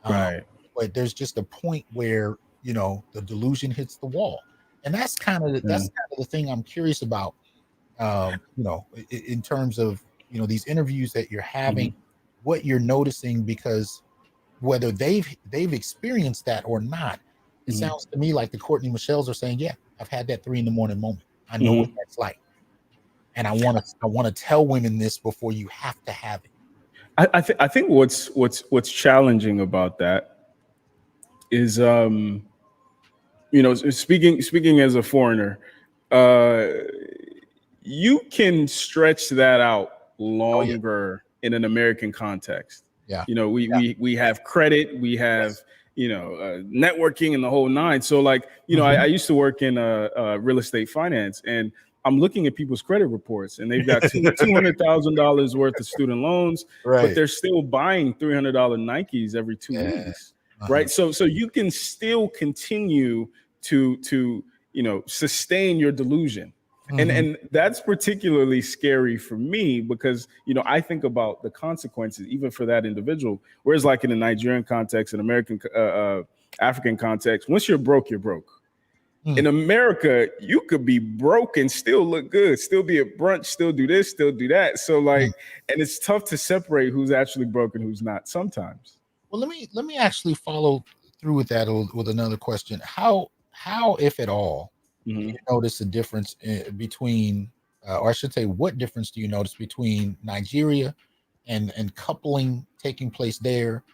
Right. But there's just a point where, the delusion hits the wall. And that's kind of the thing I'm curious about, in terms of, these interviews that you're having, what you're noticing, because whether they've experienced that or not, it sounds to me like the Courtney Michelles are saying, yeah, I've had that 3 a.m. moment. I know what that's like. And I want to tell women this before you have to have it. I think what's challenging about that is, speaking as a foreigner, you can stretch that out longer in an American context. Yeah. We have credit, we have networking and the whole nine. So, like, I used to work in real estate finance, and I'm looking at people's credit reports, and they've got $200,000 worth of student loans, but they're still buying $300 Nikes every 2 weeks, right? So you can still continue to sustain your delusion. Mm-hmm. And that's particularly scary for me because, I think about the consequences even for that individual. Whereas like in the Nigerian context, an American, African context, once you're broke, you're broke. In America, you could be broke and still look good, still be at brunch, still do this, still do that. So like, and it's tough to separate who's actually broke and who's not sometimes. Well, let me actually follow through with that with another question. How if at all, do you notice a difference between, or I should say, what difference do you notice between Nigeria and coupling taking place there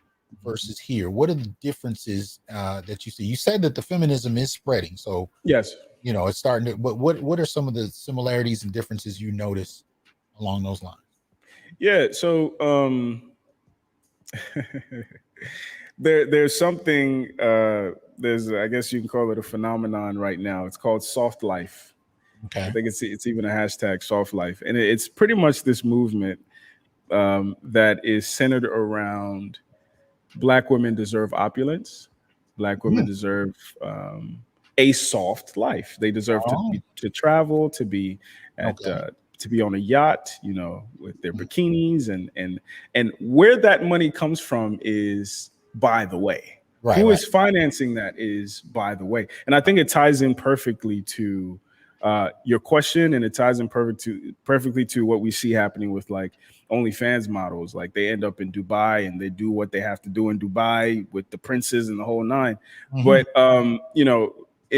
versus here? What are the differences that you see? You said that the feminism is spreading, so yes, it's starting to. But what are some of the similarities and differences you notice along those lines? Yeah, so there's something, there's, I guess you can call it a phenomenon right now. It's called soft life. Okay. I think it's even a hashtag, soft life, and it's pretty much this movement that is centered around Black women deserve opulence. Black women deserve a soft life. They deserve to travel, to be at to be on a yacht, with their bikinis, and where that money comes from is by the way. Who is financing that is by the way. And I think it ties in perfectly to your question, and it ties in perfectly to what we see happening with like OnlyFans models. Like they end up in Dubai and they do what they have to do in Dubai with the princes and the whole nine. But in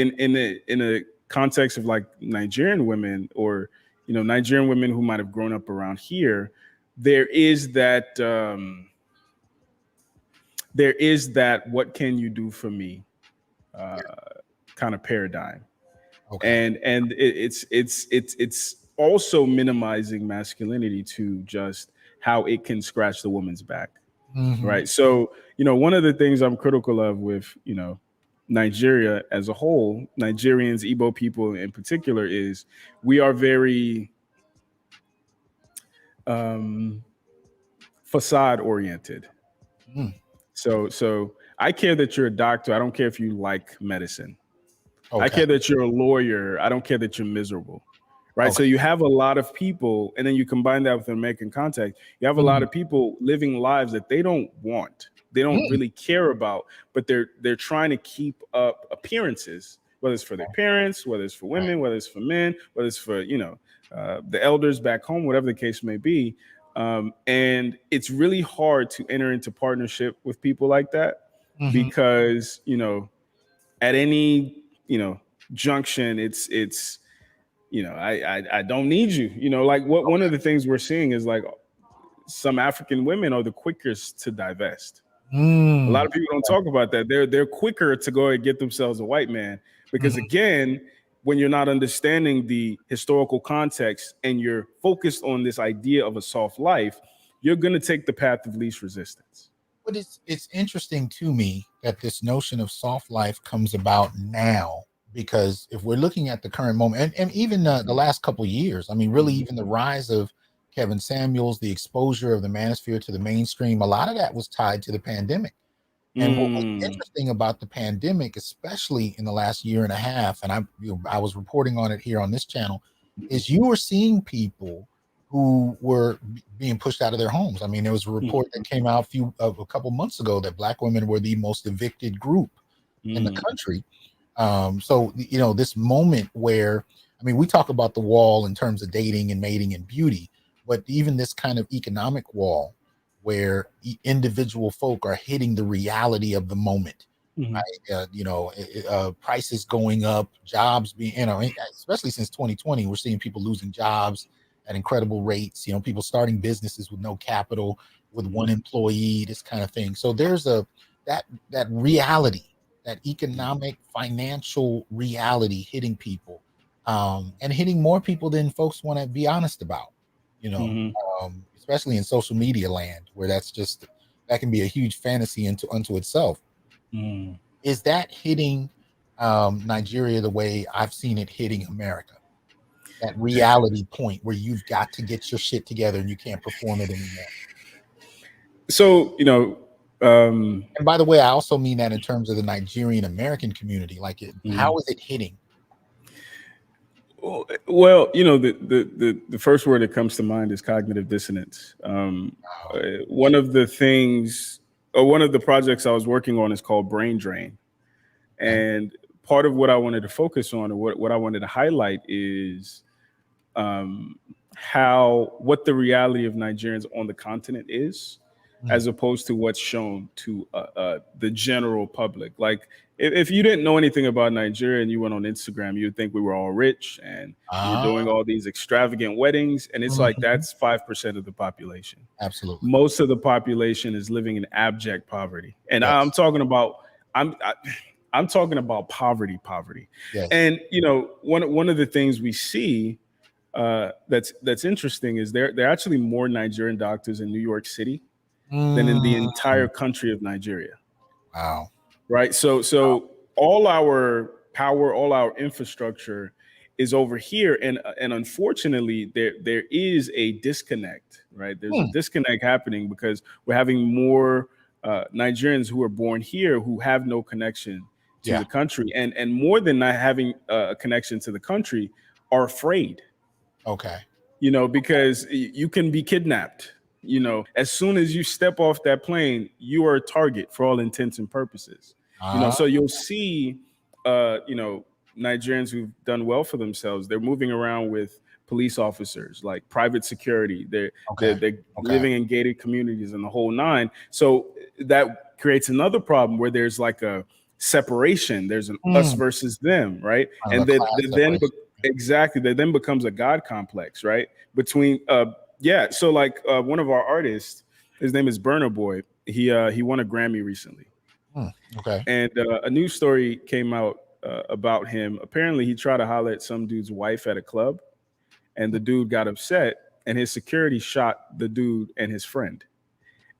a context of like Nigerian women, or Nigerian women who might have grown up around here, there is that what can you do for me kind of paradigm. Okay. And it's also minimizing masculinity to just how it can scratch the woman's back. Right. So, one of the things I'm critical of with, Nigeria as a whole, Nigerians, Igbo people in particular, is we are very facade oriented. So I care that you're a doctor. I don't care if you like medicine. Okay. I care that you're a lawyer. I don't care that you're miserable. Right. Okay. So you have a lot of people, and then you combine that with an American context. You have a lot of people living lives that they don't want. They don't really care about, but they're trying to keep up appearances, whether it's for their parents, whether it's for women, whether it's for men, whether it's for, the elders back home, whatever the case may be. And it's really hard to enter into partnership with people like that because, at any, junction, it's I don't need you, like one of the things we're seeing is like some African women are the quickest to divest. A lot of people don't talk about that. They're quicker to go and get themselves a white man because again, when you're not understanding the historical context and you're focused on this idea of a soft life, you're going to take the path of least resistance. But it's interesting to me that this notion of soft life comes about now, because if we're looking at the current moment and even the last couple of years, I mean, really even the rise of Kevin Samuels, the exposure of the manosphere to the mainstream, a lot of that was tied to the pandemic. And what was interesting about the pandemic, especially in the last year and a half, and I was reporting on it here on this channel, is you were seeing people who were being pushed out of their homes. I mean, there was a report that came out a couple months ago that Black women were the most evicted group in the country. So, this moment where, I mean, we talk about the wall in terms of dating and mating and beauty, but even this kind of economic wall where individual folk are hitting the reality of the moment, right? Prices going up, jobs being, especially since 2020, we're seeing people losing jobs at incredible rates, people starting businesses with no capital, with one employee, this kind of thing. So there's that reality, that economic, financial reality hitting people, and hitting more people than folks want to be honest about, especially in social media land, where that can be a huge fantasy unto itself. Is that hitting Nigeria the way I've seen it hitting America? That reality point where you've got to get your shit together and you can't perform it anymore. So, and by the way, I also mean that in terms of the Nigerian American community. Like, how is it hitting? Well, the first word that comes to mind is cognitive dissonance. Wow. One of the things, or one of the projects I was working on is called Brain Drain. Okay. And part of what I wanted to focus on, or what I wanted to highlight, is um, what the reality of Nigerians on the continent is, Mm. as opposed to what's shown to the general public. Like, if you didn't know anything about Nigeria and you went on Instagram, you would think we were all rich and we're Ah, doing all these extravagant weddings. And it's like, mhm. that's 5% of the population. Absolutely. Most of the population is living in abject poverty. And I'm Yes. talking about, I'm, I, I'm talking about poverty. Yes. And one of the things we see that's interesting is there are actually more Nigerian doctors in New York City than in the Mm. entire country of Nigeria. Wow. Right. So all our power, all our infrastructure is over here, and unfortunately, there is a disconnect. Right. There's a Hmm. disconnect happening because we're having more Nigerians who are born here who have no connection to Yeah. the country, and more than not having a connection to the country, are afraid. Okay. Because you can be kidnapped. As soon as you step off that plane, you are a target for all intents and purposes. Ah, So you'll see, uh, you know, Nigerians who've done well for themselves. They're moving around with police officers, like private security. They're, okay. they're Okay. living in gated communities and the whole nine. So that creates another problem where there's like a separation. There's an us Mm. versus them, right? Kind of a And class separation. exactly, there then becomes a God complex, right? Between yeah, so like one of our artists, his name is Burner Boy. He won a Grammy recently, Hmm. Okay. and a news story came out about him. Apparently, he tried to holler at some dude's wife at a club, and the dude got upset, and his security shot the dude and his friend.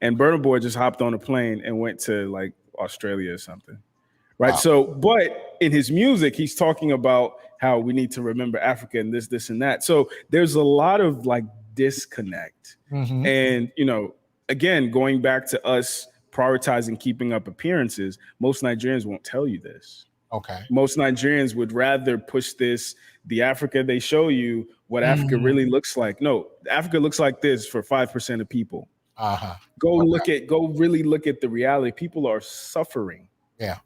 And Burner Boy just hopped on a plane and went to like Australia or something. Right. Wow. So, but in his music, he's talking about how we need to remember Africa and this, and that. So there's a lot of like disconnect. Hmm. And, again, going back to us prioritizing keeping up appearances, most Nigerians won't tell you this. Okay. Most Nigerians would rather push the Africa they show you, what Africa Mm. really looks like. No, Africa looks like this for 5% of people. Uh-huh. Go really look at the reality. People are suffering, Yeah.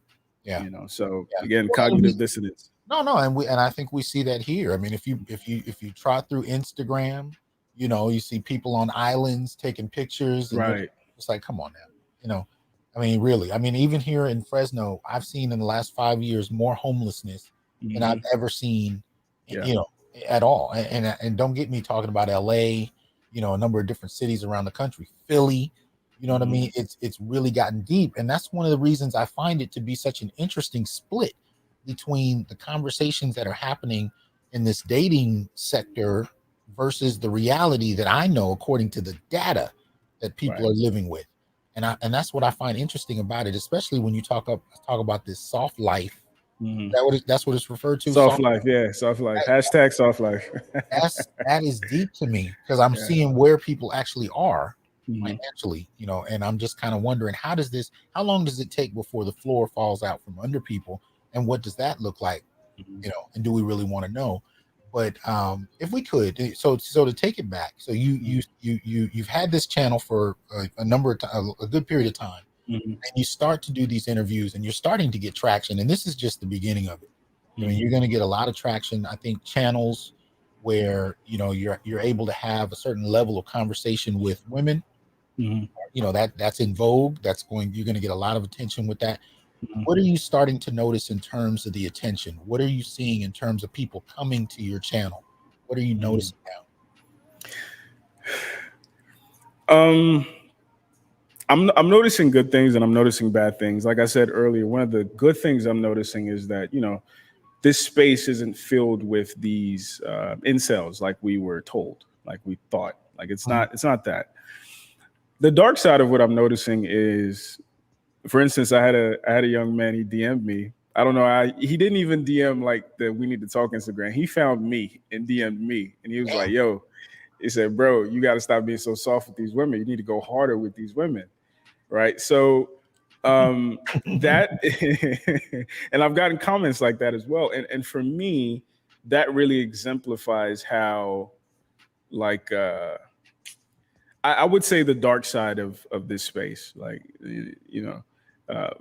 Yeah. So Yeah. again, Well, and cognitive dissonance. no, and I think we see that here. I mean, if you trot through Instagram, you see people on islands taking pictures, and Right. it's like, come on now, you know. I mean, really. I mean, even here in Fresno, I've seen in the last 5 years more homelessness than I've Hmm. ever seen, Yeah. you know, at all. And don't get me talking about LA, a number of different cities around the country, Philly. You know what I Hmm. mean? It's really gotten deep, and that's one of the reasons I find it to be such an interesting split between the conversations that are happening in this dating sector versus the reality that I know according to the data that people Right. are living with. And that's what I find interesting about it, especially when you talk about this soft life. Hmm. That's what it's referred to. Soft Soft life. Yeah. Soft life. life. Hashtag soft life. That is deep to me because I'm Yeah. seeing where people actually are Hmm. financially, and I'm just kind of wondering how long does it take before the floor falls out from under people, and what does that look like, Hmm. and do we really want to know? But if we could, so to take it back, so you've had this channel for a good period of time, Hmm. and you start to do these interviews, and you're starting to get traction, and this is just the beginning of it. I mean, Hmm. you're going to get a lot of traction. I think channels where you're able to have a certain level of conversation with women, Hmm. that's in vogue. You're going to get a lot of attention with that. Hmm. What are you starting to notice in terms of the attention? What are you seeing in terms of people coming to your channel? What are you Hmm. noticing now? Um, I'm noticing good things and I'm noticing bad things. Like I said earlier, one of the good things I'm noticing is that this space isn't filled with these incels like we were told, like we thought. Like it's Mhm. not. It's not that. The dark side of what I'm noticing is, for instance, I had a young man. He DM'd me. I don't know. He didn't even DM like the We Need to Talk Instagram. He found me and DM'd me, and he was like, "Yo," he said, "Bro, you got to stop being so soft with these women. You need to go harder with these women." Right. So that, and I've gotten comments like that as well. And for me, that really exemplifies how, like, I would say the dark side of this space, like,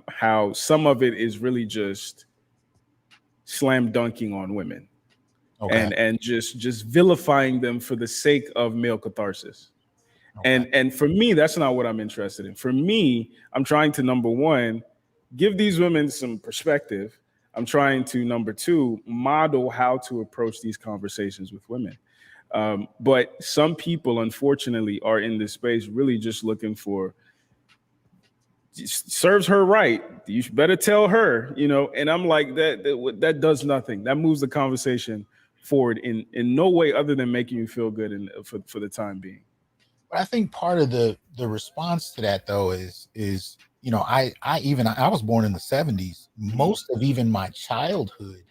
how some of it is really just slam dunking on women Okay. and just vilifying them for the sake of male catharsis. Okay. And for me, that's not what I'm interested in. For me, I'm trying to, number one, give these women some perspective. I'm trying to, number two, model how to approach these conversations with women. But some people, unfortunately, are in this space really just looking for, serves her right. You better tell her, And I'm like, that does nothing. That moves the conversation forward in no way other than making you feel good for the time being. But I think part of the response to that though is I was born in the 70s. Most of even my childhood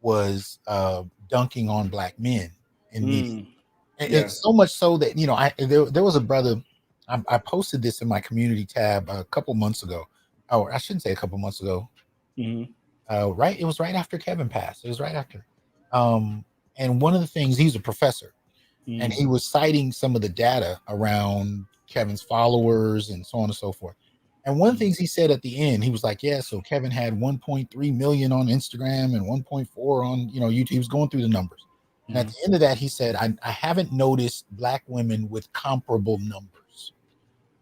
was dunking on black men in media. Yeah. It's so much so that there was a brother. I posted this in my community tab a couple months ago. Oh, I shouldn't say a couple months ago. Right, it was right after Kevin passed. It was right after. And one of the things, he's a professor, and he was citing some of the data around Kevin's followers and so on and so forth. And one of the things he said at the end, he was like, "Yeah, so Kevin had 1.3 million on Instagram and 1.4 on YouTube." He was going through the numbers. And at the end of that, he said, I haven't noticed black women with comparable numbers,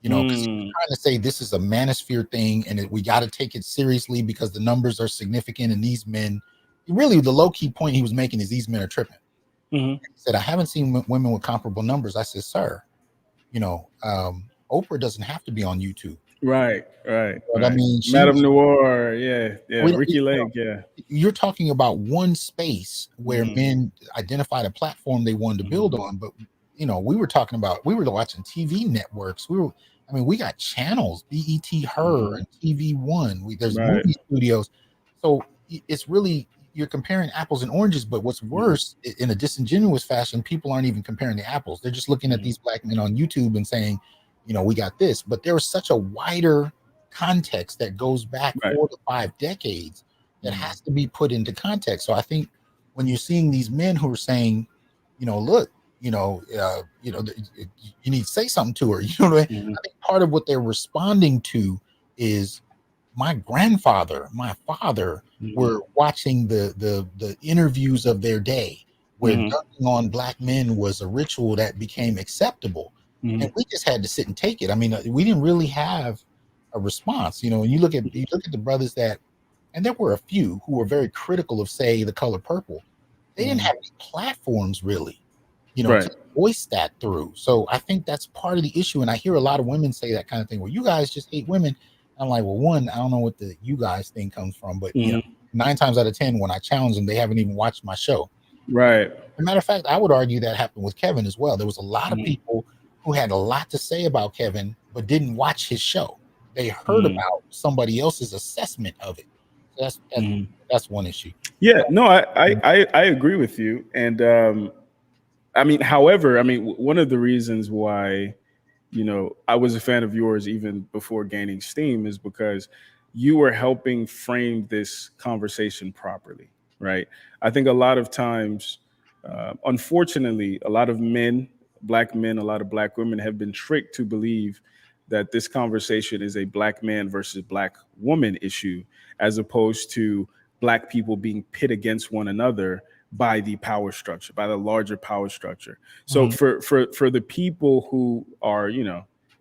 because he was trying to say this is a manosphere thing and we got to take it seriously because the numbers are significant. And these men, really, the low key point he was making is these men are tripping. He said, I haven't seen women with comparable numbers. I said, sir, Oprah doesn't have to be on YouTube. Right. I mean, Madame Noir, yeah, Ricky Lake, yeah. You're talking about one space where men identified a platform they wanted to build on, but we were watching TV networks. We got channels, BET, Her, and TV One. There's movie studios, so it's really, you're comparing apples and oranges. But what's worse, in a disingenuous fashion, people aren't even comparing the apples. They're just looking at these black men on YouTube and saying, we got this. But there was such a wider context that goes back 4 to 5 decades that has to be put into context. So I think when you're seeing these men who are saying, look, you need to say something to her. I think part of what they're responding to is my grandfather, my father were watching the interviews of their day where dunking on black men was a ritual that became acceptable. And we just had to sit and take it. I mean, we didn't really have a response. When you look at the brothers that, and there were a few who were very critical of, say, The Color Purple. They didn't have any platforms really, to voice that through. So I think that's part of the issue. And I hear a lot of women say that kind of thing. Well, you guys just hate women. I'm like, well, one, I don't know what the you guys thing comes from, but 9 times out of 10, when I challenge them, they haven't even watched my show. Right. As a matter of fact, I would argue that happened with Kevin as well. There was a lot of people who had a lot to say about Kevin, but didn't watch his show. They heard about somebody else's assessment of it. So that's one issue. Yeah, no, I agree with you. And however, one of the reasons why, I was a fan of yours even before gaining steam is because you were helping frame this conversation properly, right? I think a lot of times, unfortunately, a lot of black men, a lot of black women have been tricked to believe that this conversation is a black man versus black woman issue, as opposed to black people being pit against one another by the power structure, by the larger power structure. So for the people who are,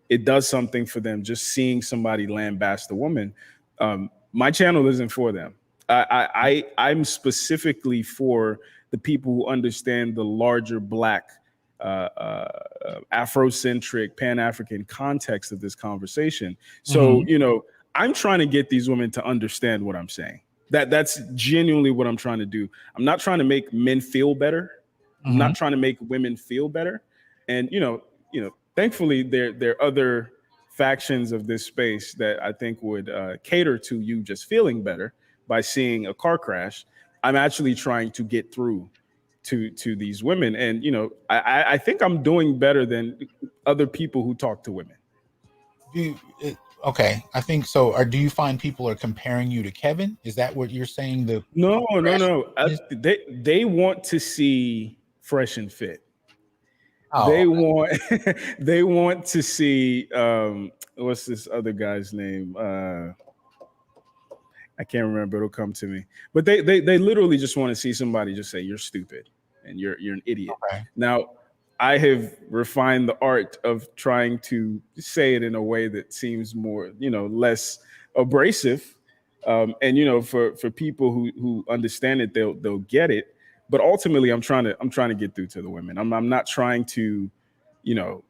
it does something for them just seeing somebody lambast a woman. My channel isn't for them. I'm specifically for the people who understand the larger black, Afrocentric, Pan-African context of this conversation. So, I'm trying to get these women to understand what I'm saying. That's genuinely what I'm trying to do. I'm not trying to make men feel better. I'm not trying to make women feel better. And thankfully there are other factions of this space that I think would cater to you just feeling better by seeing a car crash. I'm actually trying to get through to these women, and I think I'm doing better than other people who talk to women. Okay, I think so. Or do you find people are comparing you to Kevin? Is that what you're saying? The No, no, progression no. is? They want to see fresh and fit. Oh, They want they want to see what's this other guy's name? I can't remember. It'll come to me. But they literally just want to see somebody just say you're stupid and you're an idiot. okay. Now, I have refined the art of trying to say it in a way that seems more, less abrasive. And for people who understand it, they'll get it. But ultimately, I'm trying to get through to the women. I'm not trying to, you know,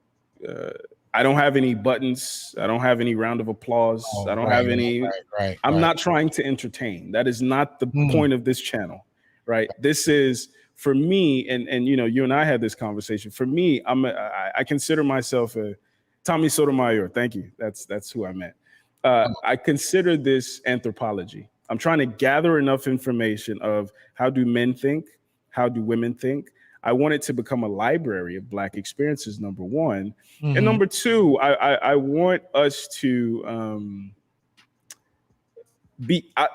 uh, I don't have any buttons. I don't have any round of applause. I Oh, don't right, have any. I'm right. not trying to entertain. That is not the Mm, point of this channel, right? This is for me, and you and I had this conversation. For me, I consider myself a Tommy Sotomayor. Thank you. That's who I meant. I consider this anthropology. I'm trying to gather enough information of how do men think, how do women think. I want it to become a library of Black experiences. Number one, and hmm. number two, I want us to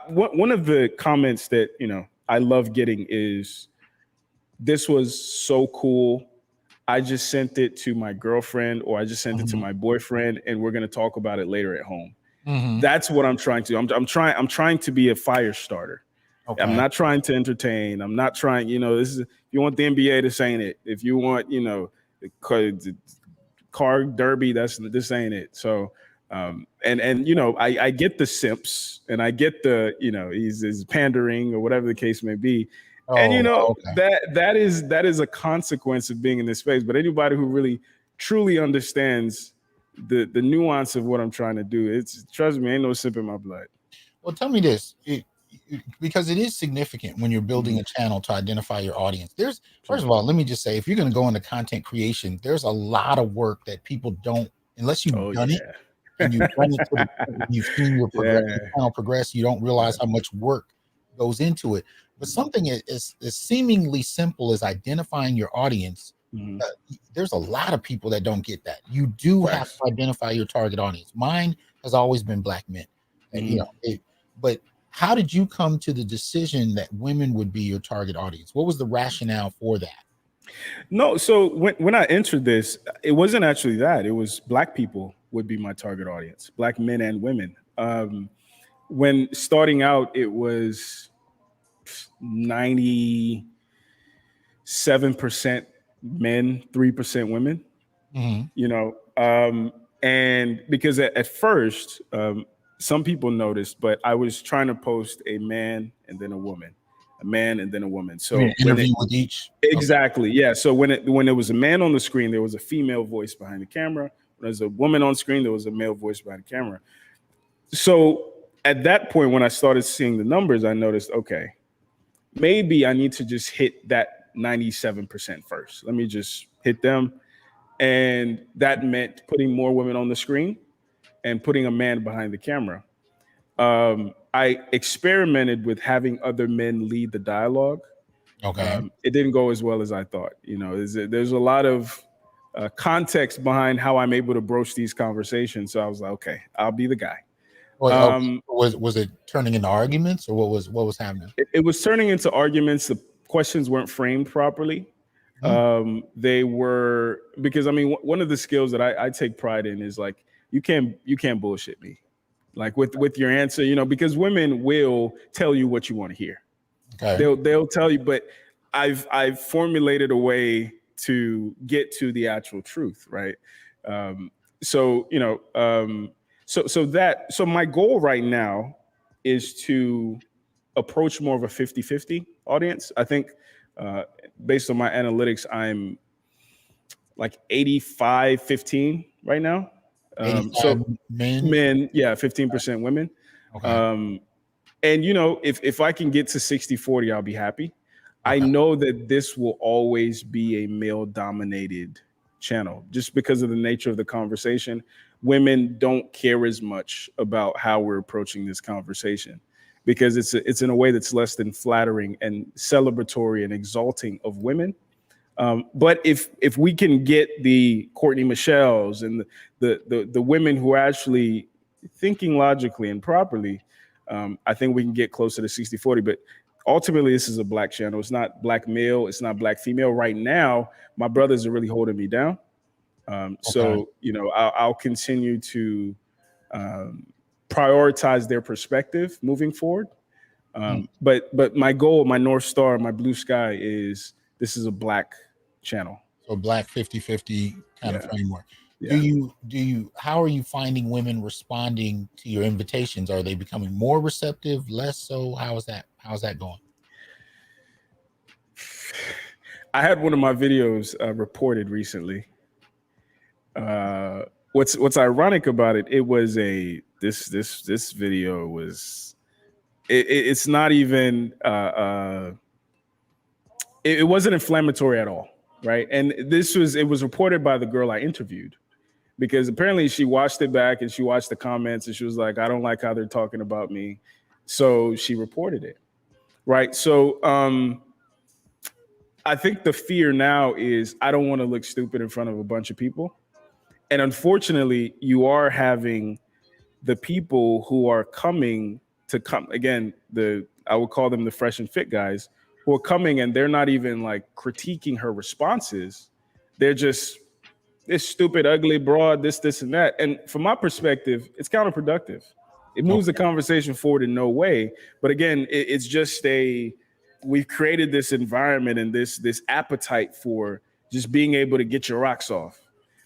one of the comments that I love getting is this was so cool. I just sent it to my girlfriend or I just sent it to Hmm. my boyfriend and we're going to talk about it later at home. Hmm. That's what I'm trying to do. I'm trying to be a fire starter. I'm Okay. not trying to entertain. I'm not trying, this is if you want the NBA, this ain't it. If you want, the car derby, this ain't it. So and I get the simps and I get the he's pandering or whatever the case may be, and Oh, okay. that is a consequence of being in this space. But anybody who really truly understands the nuance of what I'm trying to do, it's trust me, ain't no simp in my blood. Well, tell me this, because it is significant when you're building Mhm. a channel to identify your audience. There's, first Sure. of all, let me just say, if you're going to go into content creation, there's a lot of work that people don't, unless you've Oh done it yeah. and you've done it to the point where you've seen your Yeah. channel progress, you don't realize how much work goes into it. But something as seemingly simple as identifying your audience, Mhm. there's a lot of people that don't get that. You do have Facts. to identify your target audience. Mine has always been Black men. Mhm. But how did you come to the decision that women would be your target audience? What was the rationale for that? No, so when I entered this, it wasn't actually that. It was Black people would be my target audience, Black men and women. When starting out, it was 97% men, 3% women. Hmm. You know, and because at first, some people noticed, but I was trying to post a man and then a woman, a man and then a woman. You mean So an interview with each? Okay. exactly, yeah. So when there was a man on the screen, there was a female voice behind the camera. When there's a woman on screen, there was a male voice behind the camera. So at that point, when I started seeing the numbers, I noticed, okay, maybe I need to just hit that 97% first. Let me just hit them. And that meant putting more women on the screen and putting a man behind the camera. I experimented with having other men lead the dialogue. Okay. It didn't go as well as I thought. There's a lot of context behind how I'm able to broach these conversations. So I was like, okay, I'll be the guy. Wait, okay. Um, Was it turning into arguments, or what was happening? it was turning into arguments. The questions weren't framed properly. Hmm. They were because I mean one of the skills that I take pride in is like you can't bullshit me like with your answer, because women will tell you what you want to hear. Okay. They'll tell you, but I've formulated a way to get to the actual truth, right? Um, so so my goal right now is to approach more of a 50-50 audience. I think based on my analytics, I'm like 85-15 right now. 85 So men. men, yeah, 15% women. Okay. Um, and if I can get to 60-40, I'll be happy. I Okay. know that this will always be a male dominated channel just because of the nature of the conversation. Women don't care as much about how we're approaching this conversation because it's in a way that's less than flattering and celebratory and exalting of women. But if we can get the Courtney Michelle's and the women who actually thinking logically and properly, I think we can get closer to 60-40. But ultimately, this is a black channel. It's not black male. It's not black female. Right now, my brothers are really holding me down. So, I'll continue to prioritize their perspective moving forward. But my goal, my North Star, my blue sky is this is a black channel. So black 50-50 kind of framework. Yeah. How are you finding women responding to your invitations? Are they becoming more receptive, less so? How's that going? I had one of my videos reported recently. What's ironic about it? It was this video was it's not even it wasn't inflammatory at all, right? And it was reported by the girl I interviewed, because apparently she watched it back and she watched the comments and she was like, I don't like how they're talking about me. So she reported it, right? So I think the fear now is I don't want to look stupid in front of a bunch of people. And unfortunately, you are having the people who are coming to come again, I would call them the fresh and fit guys, who are coming and they're not even like critiquing her responses. They're just this stupid, ugly, broad, this, and that. And from my perspective, it's counterproductive. It moves the conversation forward in no way. But again, it's just we've created this environment and this appetite for just being able to get your rocks off.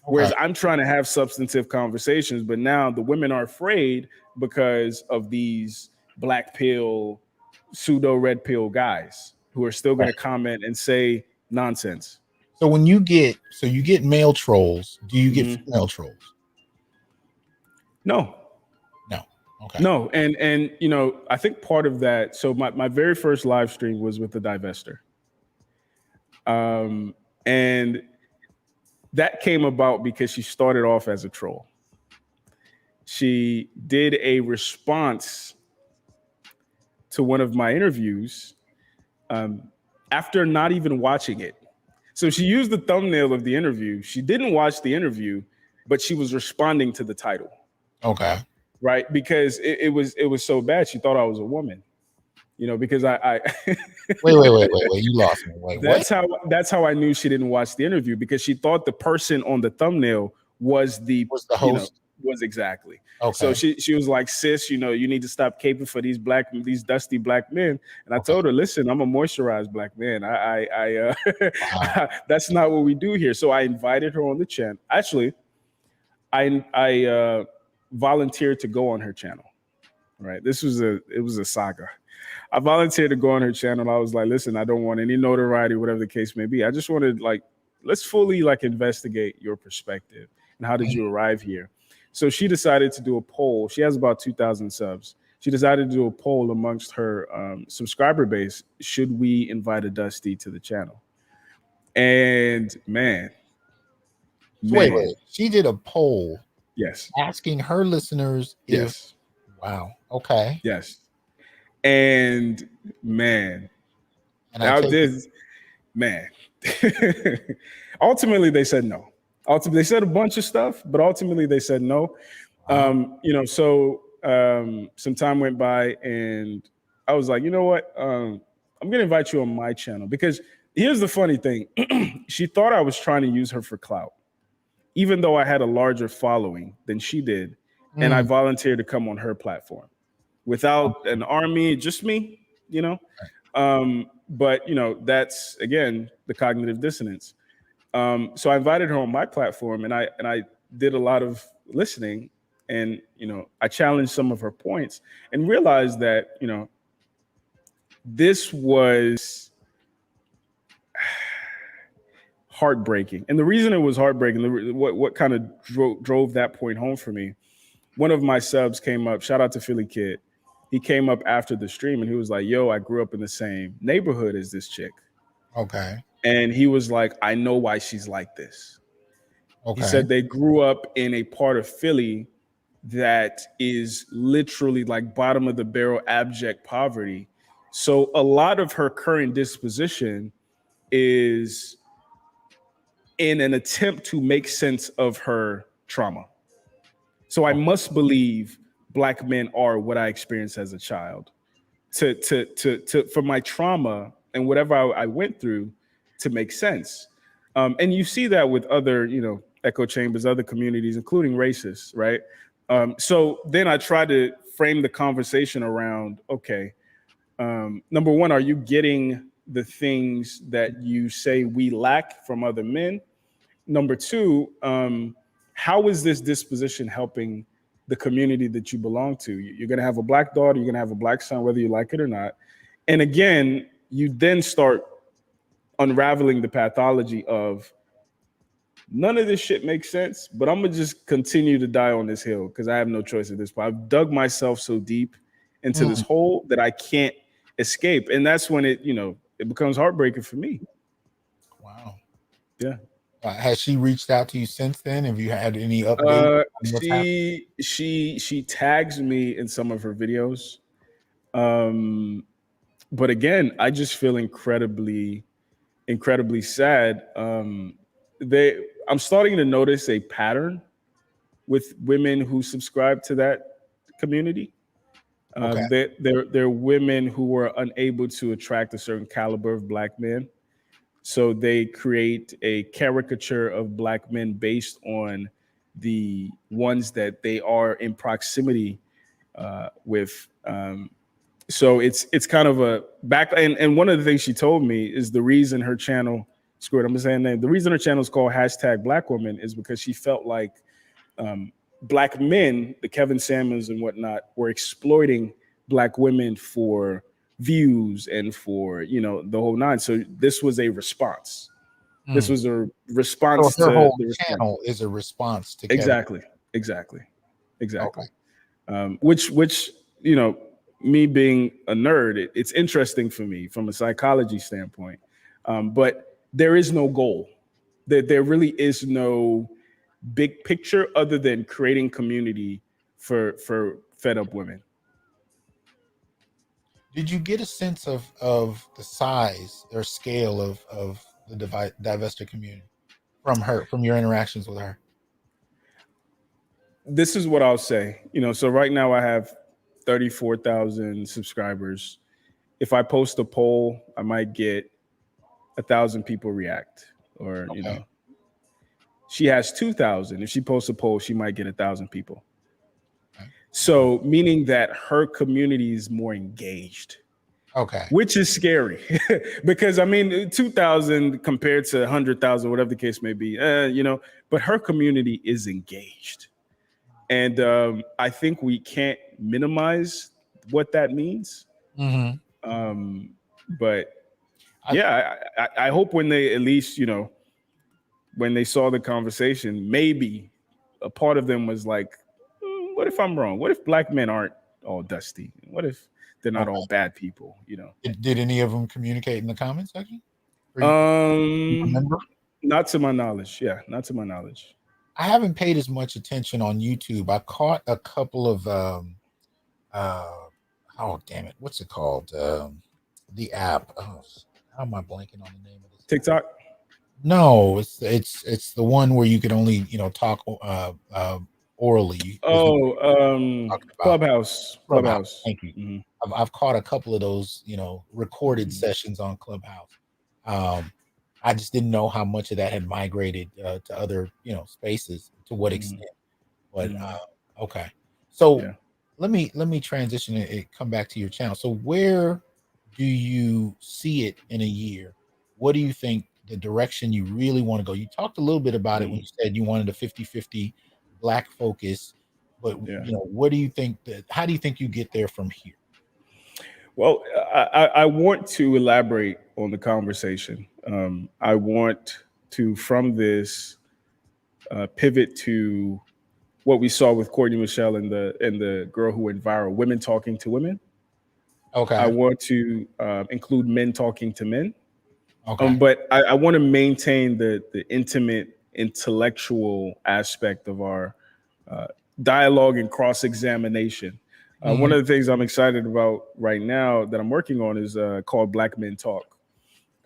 Whereas I'm trying to have substantive conversations, but now the women are afraid because of these black pill, pseudo red pill guys who are still going to comment and say nonsense. So when you get male trolls, do you get female trolls? No. Okay. No, and I think part of that. So my very first live stream was with the Divester, and that came about because she started off as a troll. She did a response to one of my interviews after not even watching it. So she used the thumbnail of the interview. She didn't watch the interview, but she was responding to the title. Okay. Right? Because it was so bad. She thought I was a woman. Because I wait, you lost me. Wait, that's how I knew she didn't watch the interview, because she thought the person on the thumbnail was the host. Was exactly. Okay. So she was like, sis, you need to stop caping for these dusty black men. And I told her, listen, I'm a moisturized black man. That's not what we do here. So I invited her on the channel. Actually, I volunteered to go on her channel. Right. It was a saga. I volunteered to go on her channel. I was like, listen, I don't want any notoriety, whatever the case may be. I just wanted let's fully investigate your perspective and how did you arrive here? So she decided to do a poll. She has about 2,000 subs. She decided to do a poll amongst her subscriber base. Should we invite a Dusty to the channel? And man. Wait. She did a poll. Yes. Asking her listeners if. Yes. Wow. Okay. Yes. And man. Ultimately, they said no. Ultimately, they said a bunch of stuff, but ultimately they said no. So some time went by and I was like, you know what? I'm going to invite you on my channel, because here's the funny thing. She thought I was trying to use her for clout, even though I had a larger following than she did. And I volunteered to come on her platform without an army, just me, but that's again, the cognitive dissonance. So I invited her on my platform and I did a lot of listening and, I challenged some of her points and realized that, this was heartbreaking. And the reason it was heartbreaking, what kind of drove that point home for me, one of my subs came up, shout out to Philly Kid. He came up after the stream and he was like, yo, I grew up in the same neighborhood as this chick. Okay. And he was like, I know why she's like this. Okay. He said they grew up in a part of Philly that is literally like bottom of the barrel, abject poverty. So a lot of her current disposition is in an attempt to make sense of her trauma. So I must believe Black men are what I experienced as a child, for my trauma and whatever I went through to make sense. And you see that with other, echo chambers, other communities, including racists, right? So then I try to frame the conversation around, okay, number one, are you getting the things that you say we lack from other men? Number two, how is this disposition helping the community that you belong to? You're going to have a Black daughter, you're going to have a Black son, whether you like it or not. And again, you then start unraveling the pathology of none of this shit makes sense, but I'm going to just continue to die on this hill because I have no choice at this point. I've dug myself so deep into this hole that I can't escape. And that's when it becomes heartbreaking for me. Wow. Yeah. Has she reached out to you since then? Have you had any updates? She tags me in some of her videos. But again, I just feel incredibly sad. I'm starting to notice a pattern with women who subscribe to that community. They're women who were unable to attract a certain caliber of Black men. So they create a caricature of Black men based on the ones that they are in proximity with. So it's kind of a back. And one of the things she told me is the reason her channel, screw it, I'm saying name. The reason her channel is called #BlackWoman is because she felt like Black men, the Kevin Samuels and whatnot, were exploiting Black women for views and for the whole nine. So this was a response. This was a response so her to whole the channel is a response to exactly. Okay. Which me being a nerd, it's interesting for me from a psychology standpoint, but there is no goal. There really is no big picture other than creating community for fed up women. Did you get a sense of the size or scale of the divested community from your interactions with her? This is what I'll say. So right now I have 34,000 subscribers. If I post a poll, I might get 1,000 people react, or she has 2,000. If she posts a poll, she might get 1,000 people. Okay. So meaning that her community is more engaged. Okay. Which is scary because 2,000 compared to 100,000, whatever the case may be, but her community is engaged. And I think we can't minimize what that means. But I hope when they at least, when they saw the conversation, maybe a part of them was like, what if I'm wrong? What if Black men aren't all dusty? What if they're not all bad people? Did any of them communicate in the comment section? Not to my knowledge. Yeah, not to my knowledge. I haven't paid as much attention on YouTube. I caught a couple of oh damn it, what's it called? The app. Oh, how am I blanking on the name of this? TikTok? No, it's the one where you can only talk orally. Clubhouse. Thank you. Mm-hmm. I've caught a couple of those recorded sessions on Clubhouse. I just didn't know how much of that had migrated to other spaces, to what extent. But okay, so let me transition and come back to your channel. So where do you see it in a year? What do you think the direction you really want to go? You talked a little bit about it when you said you wanted a 50-50 Black focus, but what do you think how do you think you get there from here? Well, I want to elaborate on the conversation. I want to, from this, pivot to what we saw with Courtney Michelle and the girl who went viral, women talking to women. Okay. I want to include men talking to men. Okay. But I want to maintain the intimate intellectual aspect of our dialogue and cross-examination. One of the things I'm excited about right now that I'm working on is called Black Men Talk.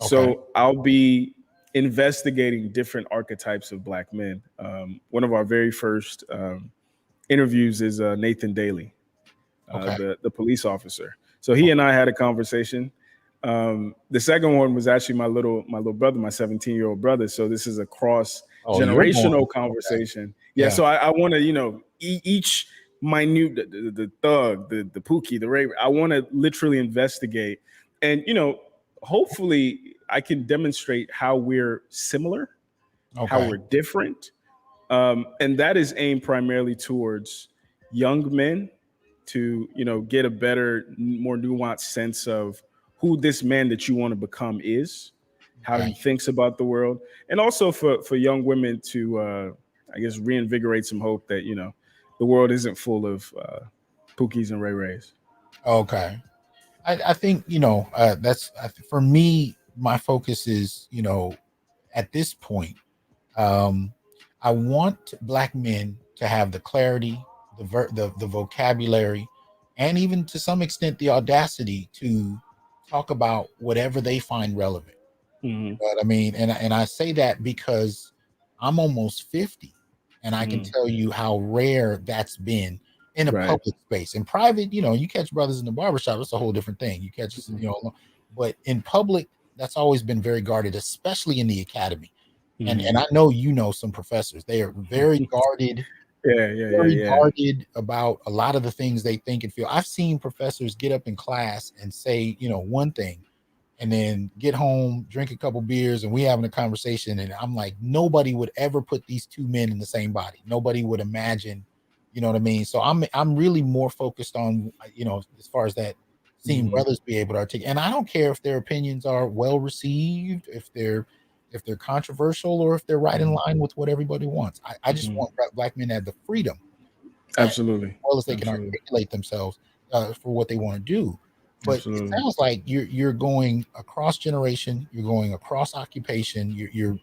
Okay. So I'll be investigating different archetypes of Black men. One of our very first interviews is Nathan Daly. Okay. the police officer. So he and I had a conversation. The second one was actually my little brother, my 17-year-old brother. So this is a cross Oh, you're going. generational Okay. conversation. Yeah. Yeah. So I want to, each minute, the thug, the pookie, the rape. I want to literally investigate, and hopefully I can demonstrate how we're similar, how Okay. we're different, and that is aimed primarily towards young men to get a better, more nuanced sense of who this man that you want to become is, how Okay. he thinks about the world, and also for young women to I guess reinvigorate some hope that the world isn't full of pookies and ray rays. Okay. I think that's for me. My focus is at this point, um, I want black men to have the clarity, the vocabulary, and even to some extent the audacity to talk about whatever they find relevant. Hmm. But I mean, and I say that because I'm almost 50, and I can Hmm. tell you how rare that's been in a Right. public space. In private, you catch brothers in the barbershop, it's a whole different thing. You catch, but in public, that's always been very guarded, especially in the academy. And Hmm. I know some professors, they are very guarded, Yeah, yeah, yeah, very yeah. guarded about a lot of the things they think and feel. I've seen professors get up in class and say, one thing, and then get home, drink a couple beers, and we having a conversation. And I'm like, nobody would ever put these two men in the same body. Nobody would imagine, you know what I mean? So I'm really more focused on, as far as that, seeing Hmm. brothers be able to articulate. And I don't care if their opinions are well received, if they're controversial, or if they're right in line with what everybody wants. I just Hmm. want black men to have the freedom, as Absolutely. well as they can Absolutely. articulate themselves for what they want to do. But it Absolutely. sounds like you're going across generation, you're going across occupation, you're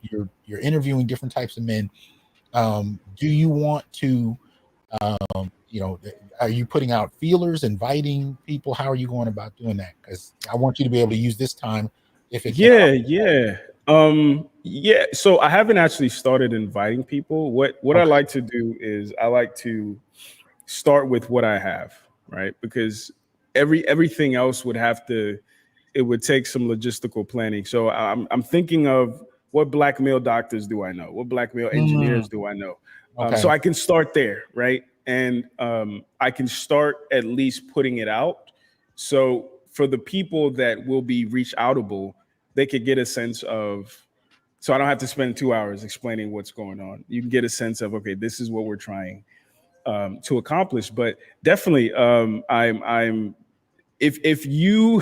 interviewing different types of men. Do you want to, you know, are you putting out feelers, inviting people? How are you going about doing that? Because I want you to be able to use this time if it can. Yeah, yeah. Yeah, so I haven't actually started inviting people. What I Okay. like to do is I like to start with what I have, right? Because everything else would have to, it would take some logistical planning. So I'm thinking of what black male doctors do I know? What black male Mm, engineers do I know? So okay. I can start there, right? And I can start at least putting it out. So for the people that will be reach outable, they could get a sense of, so I don't have to spend 2 hours explaining what's going on. You can get a sense of, okay, this is what we're trying to accomplish. But definitely, I'm if you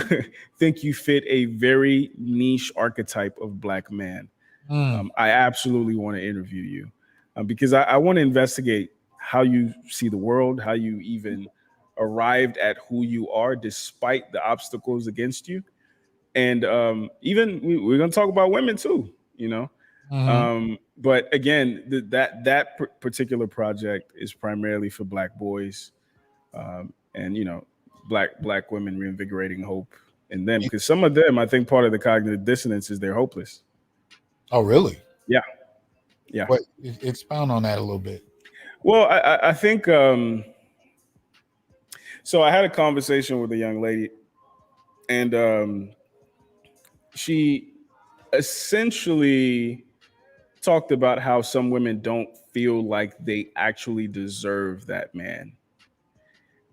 think you fit a very niche archetype of black man, Mm, I absolutely want to interview you because I want to investigate how you see the world, how you even arrived at who you are despite the obstacles against you, and even we're going to talk about women too. mhm. But again, that particular project is primarily for black boys, and black women reinvigorating hope in them, because some of them, I think, part of the cognitive dissonance is they're hopeless. Oh, really? Yeah, yeah. What? Expound on that a little bit. Well, I think so. I had a conversation with a young lady, and she essentially talked about how some women don't feel like they actually deserve that man.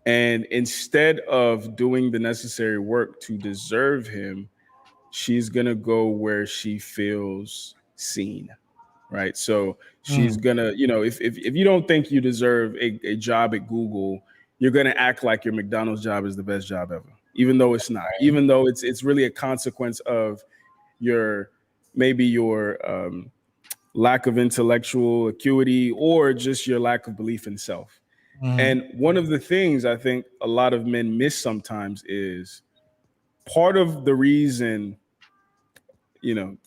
And instead of doing the necessary work to deserve him, she's going to go where she feels seen. Right. So she's Mm, going to, if you don't think you deserve a job at Google, you're going to act like your McDonald's job is the best job ever, even though it's not, even though it's really a consequence of your, maybe your lack of intellectual acuity or just your lack of belief in self. mhm. And one of the things I think a lot of men miss sometimes is part of the reason,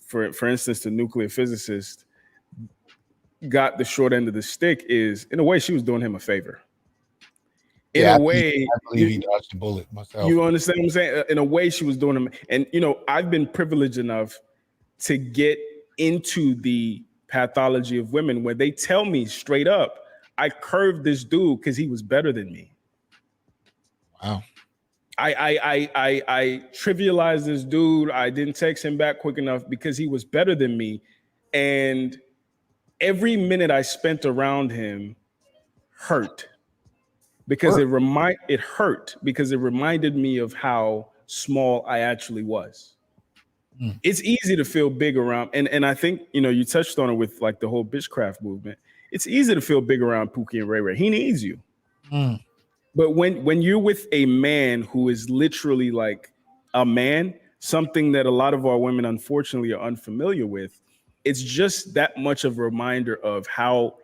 for instance, the nuclear physicist got the short end of the stick is, in a way, she was doing him a favor. In Yeah, a I way, believe he dodged a bullet myself. you understand what I'm saying? In a way, she was doing him. And, I've been privileged enough to get into the pathology of women where they tell me straight up, I curved this dude because he was better than me. Wow. I trivialized this dude. I didn't text him back quick enough because he was better than me. And every minute I spent around him hurt because Work. it hurt because it reminded me of how small I actually was. Mm. It's easy to feel big around, and I think you touched on it with like the whole bitchcraft movement. It's easy to feel big around Pookie and Ray Ray. He needs you. Mm. But when you're with a man who is literally like a man, something that a lot of our women unfortunately are unfamiliar with, it's just that much of a reminder of how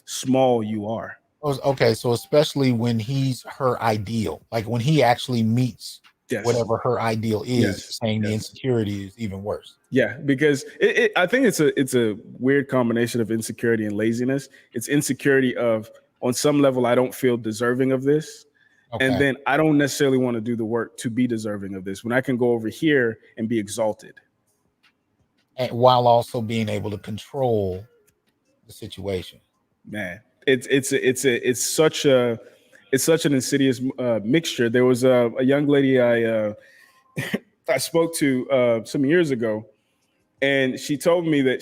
small you are. Okay, so especially when he's her ideal, like when he actually meets Yes. whatever her ideal is, Yes. saying the Yes. insecurity is even worse. Yeah, because I think it's a weird combination of insecurity and laziness. It's insecurity of, on some level, I don't feel deserving of this. Okay. And then I don't necessarily want to do the work to be deserving of this when I can go over here and be exalted. And while also being able to control the situation. Man, it's such an insidious mixture. There was a young lady I spoke to some years ago, and she told me that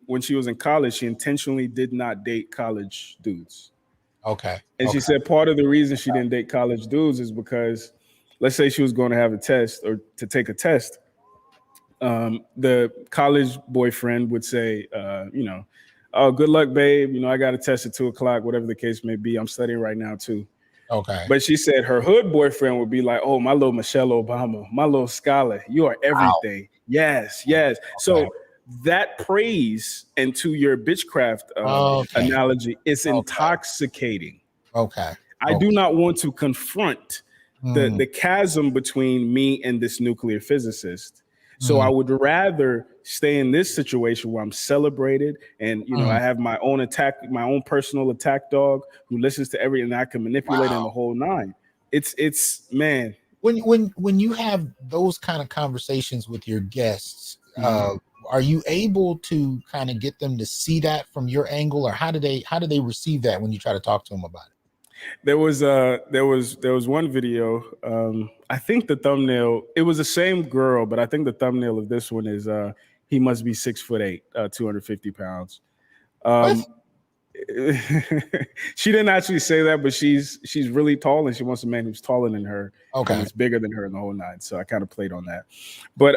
when she was in college, she intentionally did not date college dudes. Okay. And she said part of the reason she didn't date college dudes is because, let's say she was going to have a test or to take a test, the college boyfriend would say, oh, good luck, babe. I got a test at 2:00, whatever the case may be. I'm studying right now too. Okay. But she said her hood boyfriend would be like, oh, my little Michelle Obama, my little scholar, you are everything. Wow. Yes, yes. Okay. So that praise, and to your bitchcraft analogy, is intoxicating. Okay. I do not want to confront the chasm between me and this nuclear physicist. So I would rather stay in this situation where I'm celebrated, and I have my own personal attack dog who listens to everything, and I can manipulate in the whole nine. It's man. When you have those kind of conversations with your guests, are you able to kind of get them to see that from your angle, or how do they receive that when you try to talk to them about it? There was one video. I think the thumbnail, it was the same girl, but I think the thumbnail of this one is he must be 6'8", 250 pounds. She didn't actually say that, but she's really tall, and she wants a man who's taller than her. Okay. And it's bigger than her in the whole nine. So I kind of played on that. But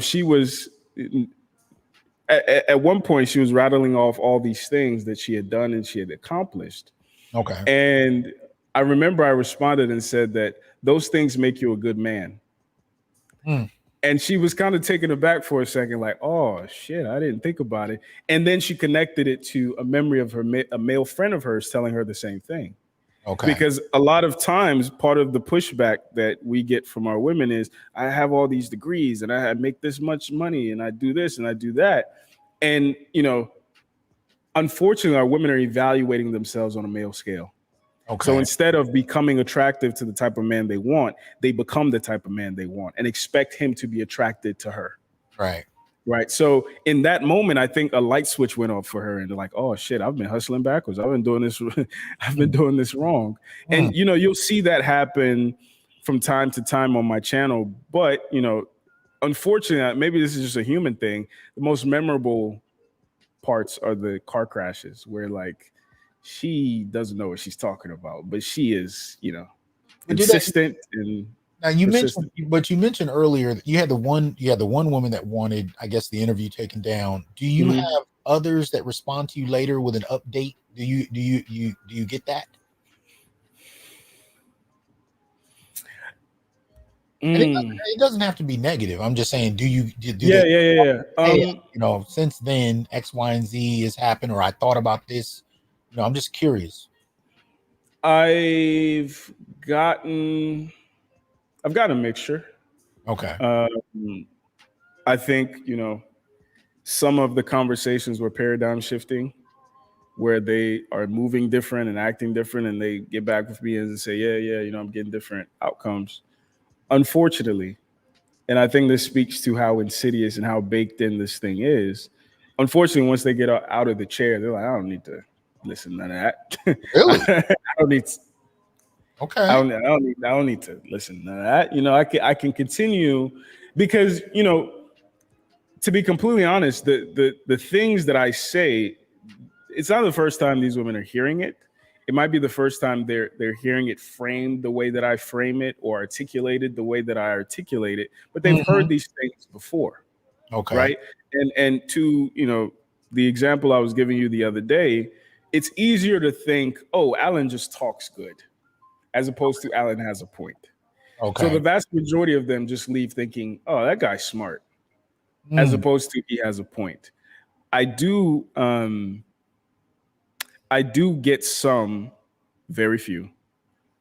she was at one point, she was rattling off all these things that she had done and she had accomplished. Okay. And I remember I responded and said that those things make you a good man. And she was kind of taken aback for a second, like, oh, shit, I didn't think about it. And then she connected it to a memory of a male friend of hers telling her the same thing. Okay. Because a lot of times, part of the pushback that we get from our women is, I have all these degrees and I make this much money and I do this and I do that. And, unfortunately, our women are evaluating themselves on a male scale. Okay. So instead of becoming attractive to the type of man they want, they become the type of man they want and expect him to be attracted to her. Right. Right. So in that moment, I think a light switch went off for her, and they're like, oh shit, I've been hustling backwards. I've been doing this. I've been doing this wrong. And, you'll see that happen from time to time on my channel. But, unfortunately, maybe this is just a human thing. The most memorable parts are the car crashes where, like, she doesn't know what she's talking about, but she is, insistent. Now you mentioned earlier that you had the one woman that wanted, I guess, the interview taken down. Do you have others that respond to you later with an update? Do you get that? And it doesn't have to be negative. I'm just saying, Yeah. Hey, since then X, Y, and Z has happened, or I thought about this. I'm just curious. I've gotten a mixture. Okay. I think, some of the conversations were paradigm shifting, where they are moving different and acting different, and they get back with me and say, yeah, I'm getting different outcomes. Unfortunately, and I think this speaks to how insidious and how baked in this thing is. Unfortunately, once they get out of the chair, they're like, I don't need to listen to that. Really? I don't need. Okay. I don't need to listen to that. I can continue because, to be completely honest, the things that I say, it's not the first time these women are hearing it. It might be the first time they're hearing it framed the way that I frame it or articulated the way that I articulate it, but they've Hmm. heard these things before, Okay. right? And to, the example I was giving you the other day, it's easier to think, oh, Alan just talks good, as opposed to Alan has a point. So the Okay. vast majority of them just leave thinking, oh, that guy's smart, as Mm. opposed to he has a point. I do I do get some, very few,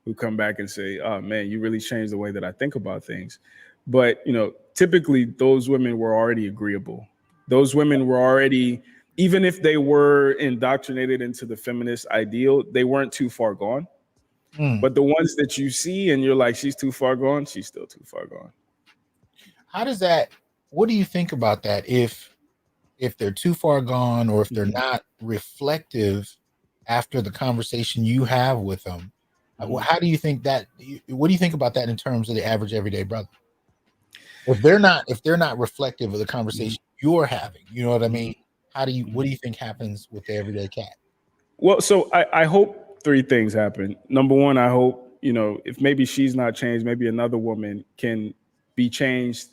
who come back and say, "Oh man, you really changed the way that I think about things." But typically those women were already agreeable. Those women were already, even if they were indoctrinated into the feminist ideal, they weren't too far gone. Mm. But the ones that you see and you're like, she's too far gone, she's still too far gone. How does that? What do you think about that? If they're too far gone, or if they're Mhm. not reflective after the conversation you have with them, Mhm. how do you think that? What do you think about that in terms of the average everyday brother? If they're not reflective of the Mhm. conversation you're having, you know what I mean? Mhm. What Mhm. do you think happens with the everyday cat? Well, so I hope three things happen. Number one, I hope, if maybe she's not changed, maybe another woman can be changed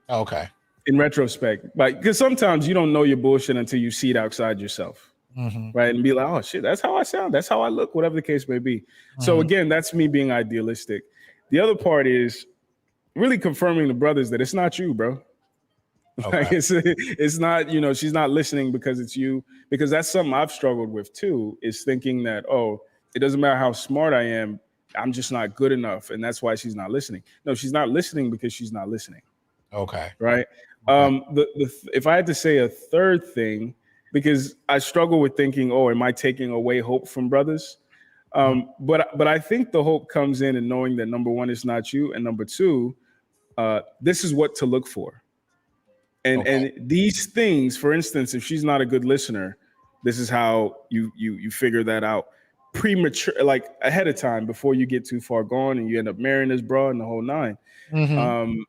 Okay. in retrospect. Like, because sometimes you don't know your bullshit until you see it outside yourself, Hmm. right? And be like, oh shit, that's how I sound, that's how I look, whatever the case may be. So Hmm. again, that's me being idealistic. The other part is really confirming the brothers that it's not you, bro. Okay. Like it's not, she's not listening because it's you. Because that's something I've struggled with too, is thinking that, oh, it doesn't matter how smart I am, I'm just not good enough, and that's why she's not listening. No, she's not listening because she's not listening, Okay. right? Okay. If I had to say a third thing, because I struggle with thinking, oh, am I taking away hope from brothers? Mm. But I think the hope comes in knowing that, number one, it's not you, and number two, this is what to look for. Okay. And these things, for instance, if she's not a good listener, this is how you figure that out premature, like ahead of time, before you get too far gone and you end up marrying this bro and the whole nine. Hmm. um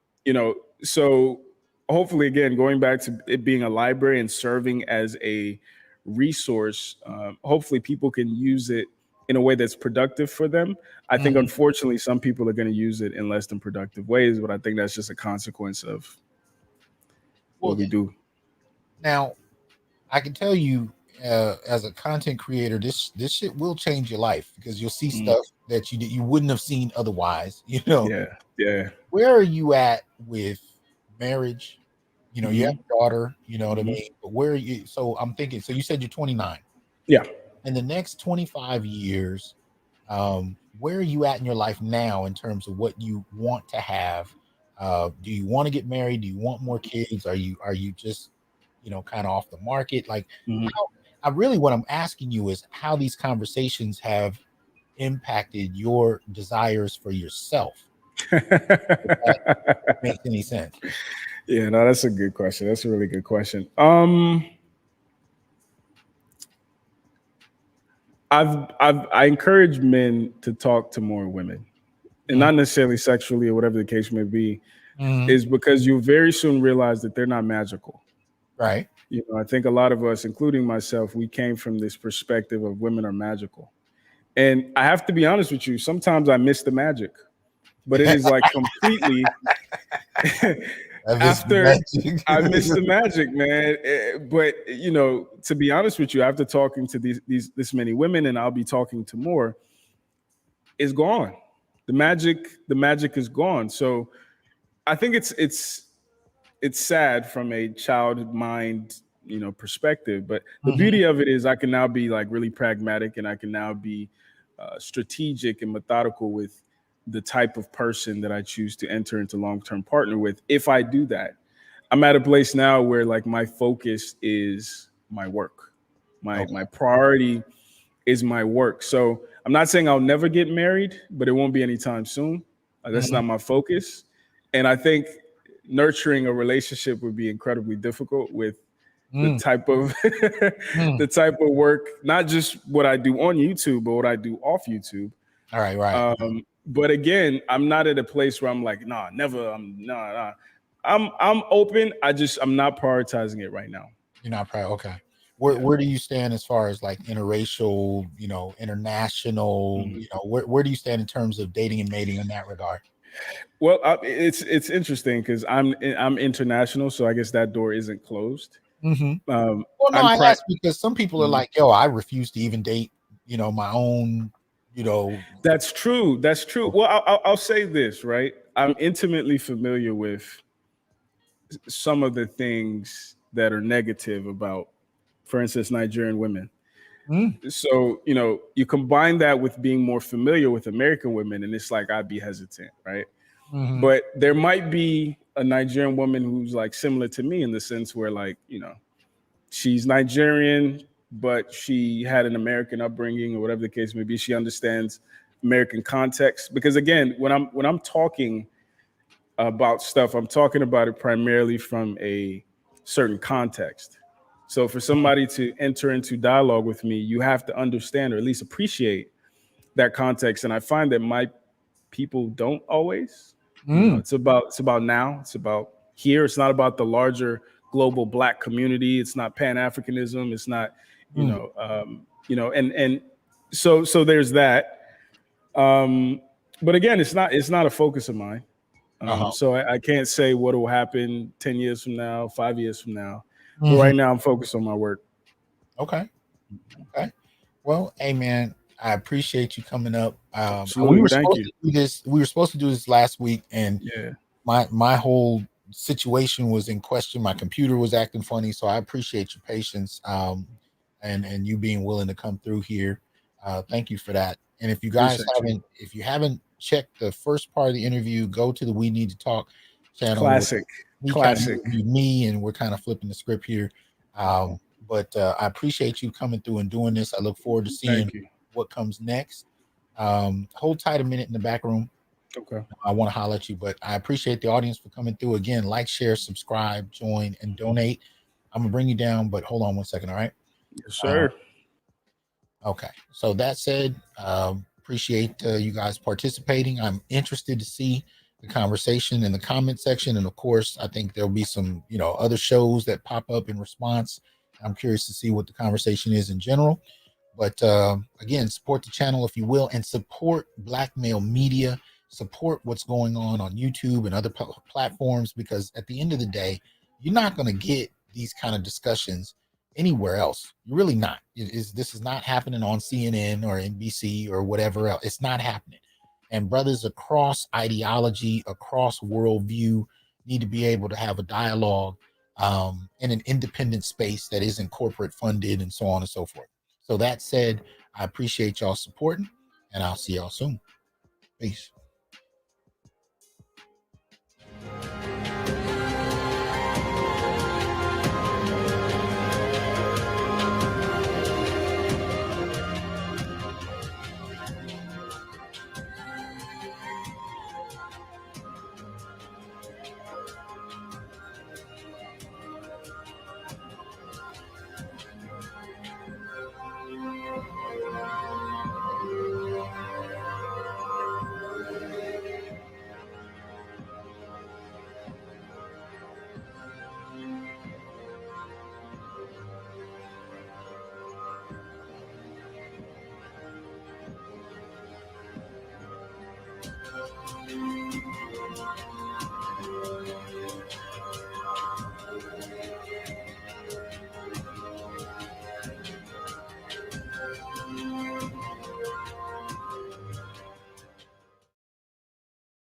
so hopefully, again, going back to it being a library and serving as a resource, hopefully people can use it in a way that's productive for them. I think Hmm. unfortunately some people are going to use it in less than productive ways, but I think that's just a consequence of Well, what we do. now I can tell you, as a content creator, this shit will change your life, because you'll see Mm, stuff that you wouldn't have seen otherwise. You know, yeah, yeah. where are you at with marriage? You have Hmm. a daughter. You know what I Hmm. mean. But where are you? So I'm thinking. So you said you're 29. Yeah. In the next 25 years, where are you at in your life now in terms of what you want to have? Do you want to get married? Do you want more kids? Are you just kind of off the market? Like, Hmm. how, I really, what I'm asking you is how these conversations have impacted your desires for yourself. If that makes any sense. Yeah, no, that's a good question. That's a really good question. I encourage men to talk to more women, and Mhm. not necessarily sexually or whatever the case may be, Mhm. is because you very soon realize that they're not magical. Right. I think a lot of us, including myself, we came from this perspective of women are magical. And I have to be honest with you, sometimes I miss the magic, but it is like completely I miss the after magic. I miss the magic, man. But to be honest with you, after talking to these this many women, and I'll be talking to more, it's gone. The magic is gone. So I think it's sad from a child mind, perspective. But the Mhm. beauty of it is I can now be like really pragmatic, and I can now be strategic and methodical with the type of person that I choose to enter into long-term partner with. If I do that, I'm at a place now where like my focus is my work. My Okay. priority is my work. So I'm not saying I'll never get married, but it won't be anytime soon. That's Mhm. not my focus. And I think nurturing a relationship would be incredibly difficult with the type of the type of work, not just what I do on YouTube, but what I do off YouTube. All right, right. But again, I'm not at a place where I'm like, nah, never. I'm open. I'm not prioritizing it right now. You're not proud. Okay. Where do you stand as far as like interracial, international, where do you stand in terms of dating and mating in that regard? Well, it's interesting because I'm international, so I guess that door isn't closed. Well, no, I ask because some people are like, yo, I refuse to even date, my own, That's true. That's true. Well, I'll say this, right? I'm intimately familiar with some of the things that are negative about, for instance, Nigerian women. So, you combine that with being more familiar with American women, and it's like I'd be hesitant, right? But there might be a Nigerian woman who's like similar to me in the sense where, like, she's Nigerian, but she had an American upbringing or whatever the case may be. She understands American context. Because again, when I'm talking about stuff, I'm talking about it primarily from a certain context. So for somebody to enter into dialogue with me, you have to understand or at least appreciate that context. And I find that my people don't always. It's about now. It's about here. It's not about the larger global Black community. It's not Pan-Africanism. It's not, and so there's that. But again, it's not a focus of mine. So I can't say what will happen 10 years from now, 5 years from now. But right now I'm focused on my work. Okay. Well, hey man, I appreciate you coming up. Absolutely. We were supposed to do this last week, and my whole situation was in question. My computer was acting funny, so I appreciate your patience and you being willing to come through here. Thank you for that. And if you guys haven't checked the first part of the interview, go to the We Need to Talk channel. Classic. Me, and we're kind of flipping the script here. But I appreciate you coming through and doing this. I look forward to seeing what comes next. Hold tight a minute in the back room. Okay. I want to holler at you, but I appreciate the audience for coming through. Again, like, share, subscribe, join, and donate. I'm gonna bring you down, but hold on one second. All right. Yes, sir. Okay. So that said, appreciate you guys participating. I'm interested to see the conversation in the comment section, and of course, I think there'll be some, other shows that pop up in response. I'm curious to see what the conversation is in general. But again, support the channel if you will, and support Black Male Media. Support what's going on YouTube and other platforms, because at the end of the day, you're not going to get these kind of discussions anywhere else. You're really not. This is not happening on CNN or NBC or whatever else. It's not happening. And brothers across ideology, across worldview, need to be able to have a dialogue in an independent space that isn't corporate funded and so on and so forth. So that said, I appreciate y'all supporting, and I'll see y'all soon. Peace.